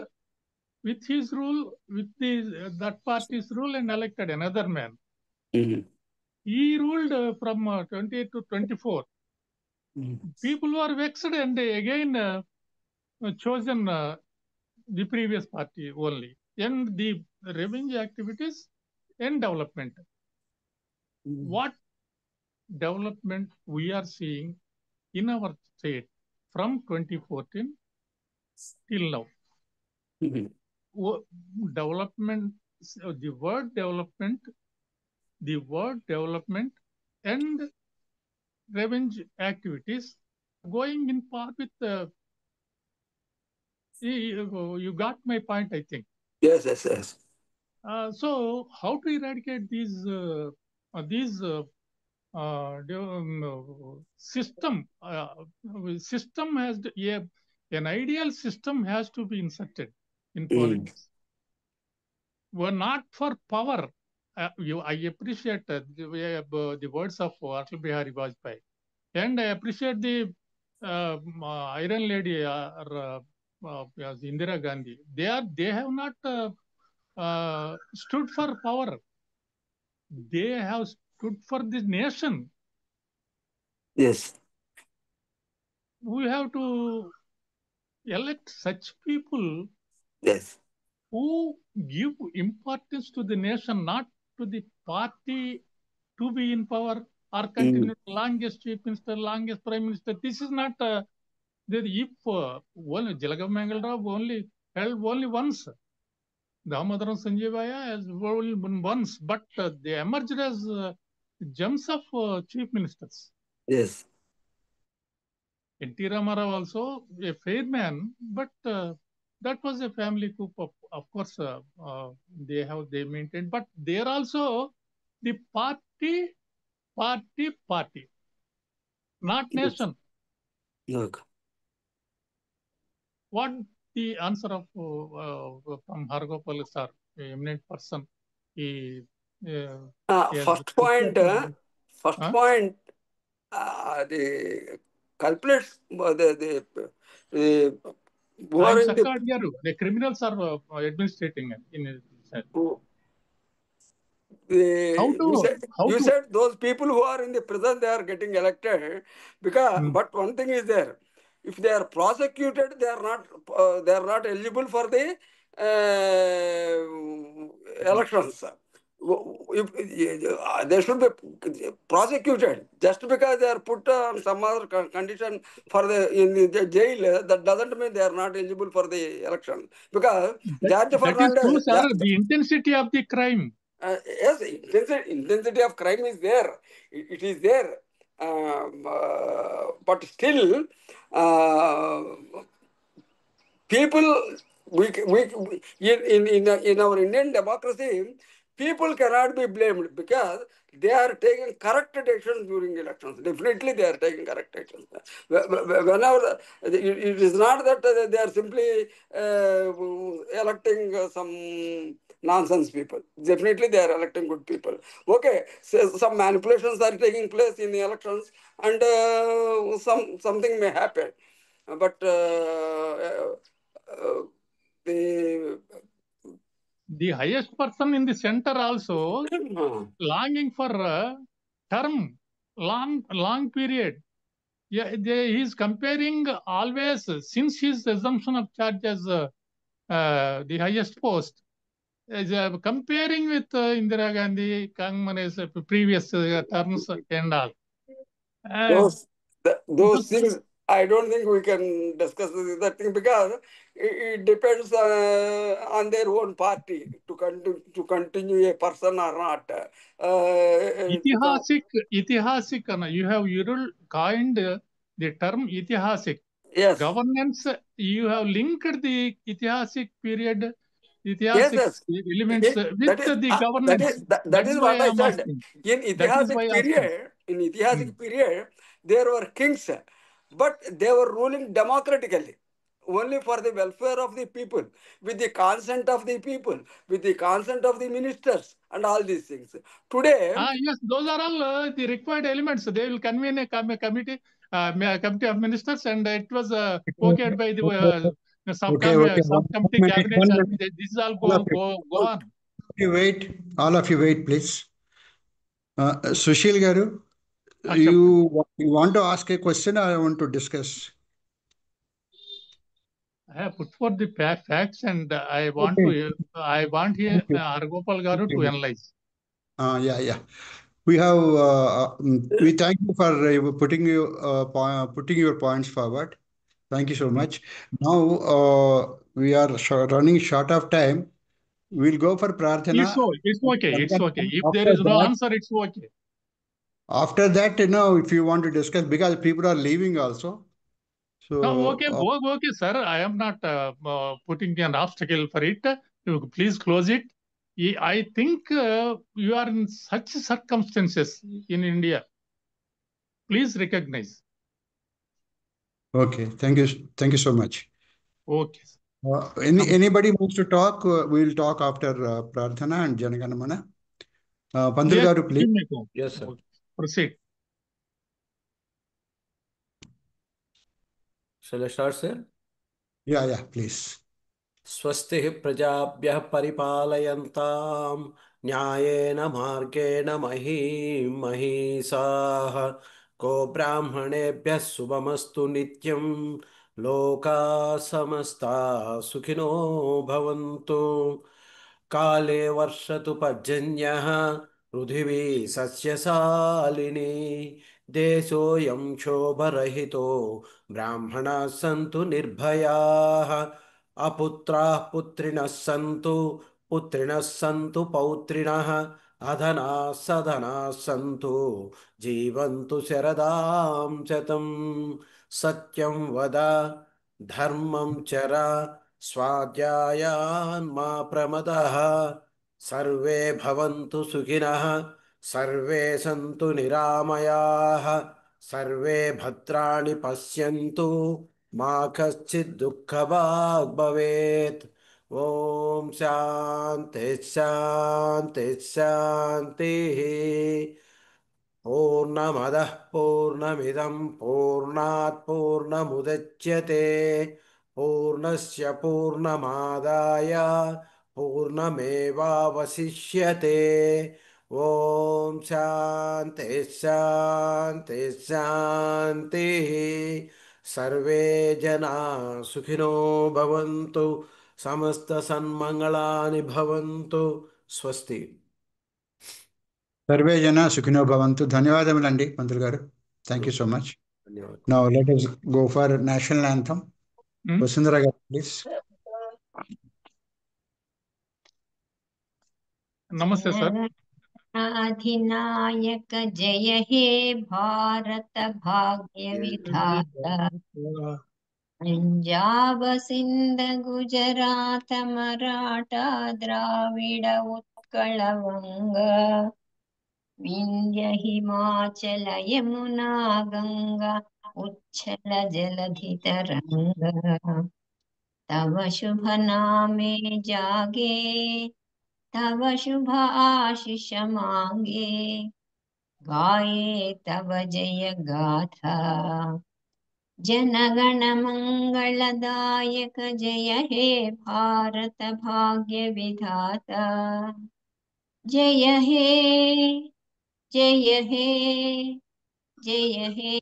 with his rule, with that party's rule, and elected another man. He ruled from 28 to 24. People were vexed and again chosen the previous party only. And the revenge activities and development. What development we are seeing in our state from 2014 till now? Development, the word development and revenge activities going in part with you got my point, I think. Yes. So how to eradicate these system has an ideal system has to be inserted in politics. We're not for power. I appreciate the words of Atal Bihari Vajpayee, and I appreciate the Iron Lady Indira Gandhi. They have not stood for power. They have stood for the nation. Yes. We have to elect such people who give importance to the nation, not to the party to be in power or continue longest chief minister, longest prime minister. This is not if only Jalagav Rao only held only once. Damodaran Sanjivaya has only once, but they emerged as gems of chief ministers. Yes. N.T. Ramarao also a fair man, but that was a family coup. Of course, they maintained, but there also the party, not nation. Look. What the answer of from Hargopal sir, eminent person? First point. The culprits, the criminals are administrating in you said those people who are in the prison, they are getting elected because. But one thing is there: if they are prosecuted, they are not eligible for the elections. They should be prosecuted just because they are put on some other condition for in the jail. That doesn't mean they are not eligible for the election because the intensity of the crime. Yes, intensity of crime is there. It is there. but still, people, in our Indian democracy, people cannot be blamed because they are taking correct actions during elections. Definitely, they are taking correct actions. Whenever it is not that they are simply electing some nonsense people. Definitely, they are electing good people. Okay, so some manipulations are taking place in the elections, and something may happen, but the highest person in the center also longing for a term, long period. Yeah, he is comparing always since his assumption of charge as the highest post. Is comparing with Indira Gandhi, Congress, previous terms and all. Those things, I don't think we can discuss that thing because it depends on their own party to continue a person or not. Itihasik, you have coined the term Itihasik. Yes. Governance, you have linked the Itihasik period, Yes. elements with the governance. That is what I said. In Itihasik period, there were kings, but they were ruling democratically, only for the welfare of the people, with the consent of the people, with the consent of the ministers, and all these things. Today, yes, those are all the required elements. They will convene a committee of ministers, and it was okayed by the subcommittee cabinet. This is all go on. All of you wait, please. Sushil Garu, you want to ask a question or I want to discuss? I have put forth the facts, and I want here Argopal Garu to analyze. Yeah. We thank you for putting your points forward. Thank you so much. Now we are running short of time. We'll go for Prarthana. It's okay. If there is no answer, it's okay. After that, if you want to discuss, because people are leaving also. So okay, sir. I am not putting an obstacle for it. Please close it. I think you are in such circumstances in India. Please recognize. Okay, thank you so much. Okay. Anybody wants to talk? We'll talk after Prarthana and Janaganamana. Pandal Garu, please. Yes, sir. Proceed. Shall I start, sir? Yeah, please. स्वस्तिः प्रजाभ्यः परिपालयन्तां न्यायेन मार्गेण महीं महिषाः को ब्राह्मणेभ्यः शुभमस्तु नित्यं लोकाः समस्ताः सुखिनो भवन्तु काले वर्षतु पर्जन्यः पृथिवी सस्यशालिनी देशोऽयं क्षोभरहितो ब्राह्मणाः सन्तु निर्भयाः अपुत्राः पुत्रिणः सन्तु पुत्रिणः सन्तु पौत्रिणः अधनाः सधनाः सन्तु जीवन्तु शरदां शतं सत्यं वद धर्मं चर स्वाध्यायान् मा प्रमदः सर्वे भवन्तु सुखिनः सर्वे सन्तु निरामयाः सर्वे भद्राणि पश्यन्तु मा कश्चित् दुःखभाग् भवेत् ॐ शान्तिः शान्तिः शान्तिः पूर्णमदः पूर्णमिदं पूर्णात् पूर्णमुदच्यते पूर्णस्य पूर्णमादाय पूर्णमेवावशिष्यते ॐ शान्तिः शान्तिः शान्तिः सर्वे जनाः सुखिनो भवन्तु समस्तसन्मङ्गलानि भवन्तु स्वस्ति Sarve Jana Sukhino Bhavantu. Dhanyavadamulanడి, Pandal Garu. Thank you so much. Now let us go for national anthem. Vasundhara Garu, please. Namaste, sir. अधिनायक जय हे भारत भाग्य विधाता पंजाब सिंध गुजरात मराठा द्राविड उत्कल वंग विंध्य हिमाचल यमुना गंगा उच्छल जलधि तरंग तव शुभ नामे जागे तव शुभ आशीष मांगे गाये तव जय गाथा जनगण मंगलदायक जय हे भारत भाग्य विधाता जय हे जय हे जय हे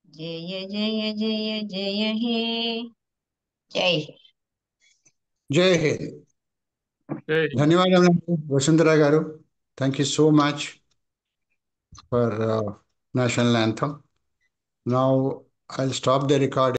जय जय जय जय हे जय हे జై హింద్. ధన్యవాదాలు వసుంధరా గారు. Thank you so much for national anthem. Now I'll stop the recording.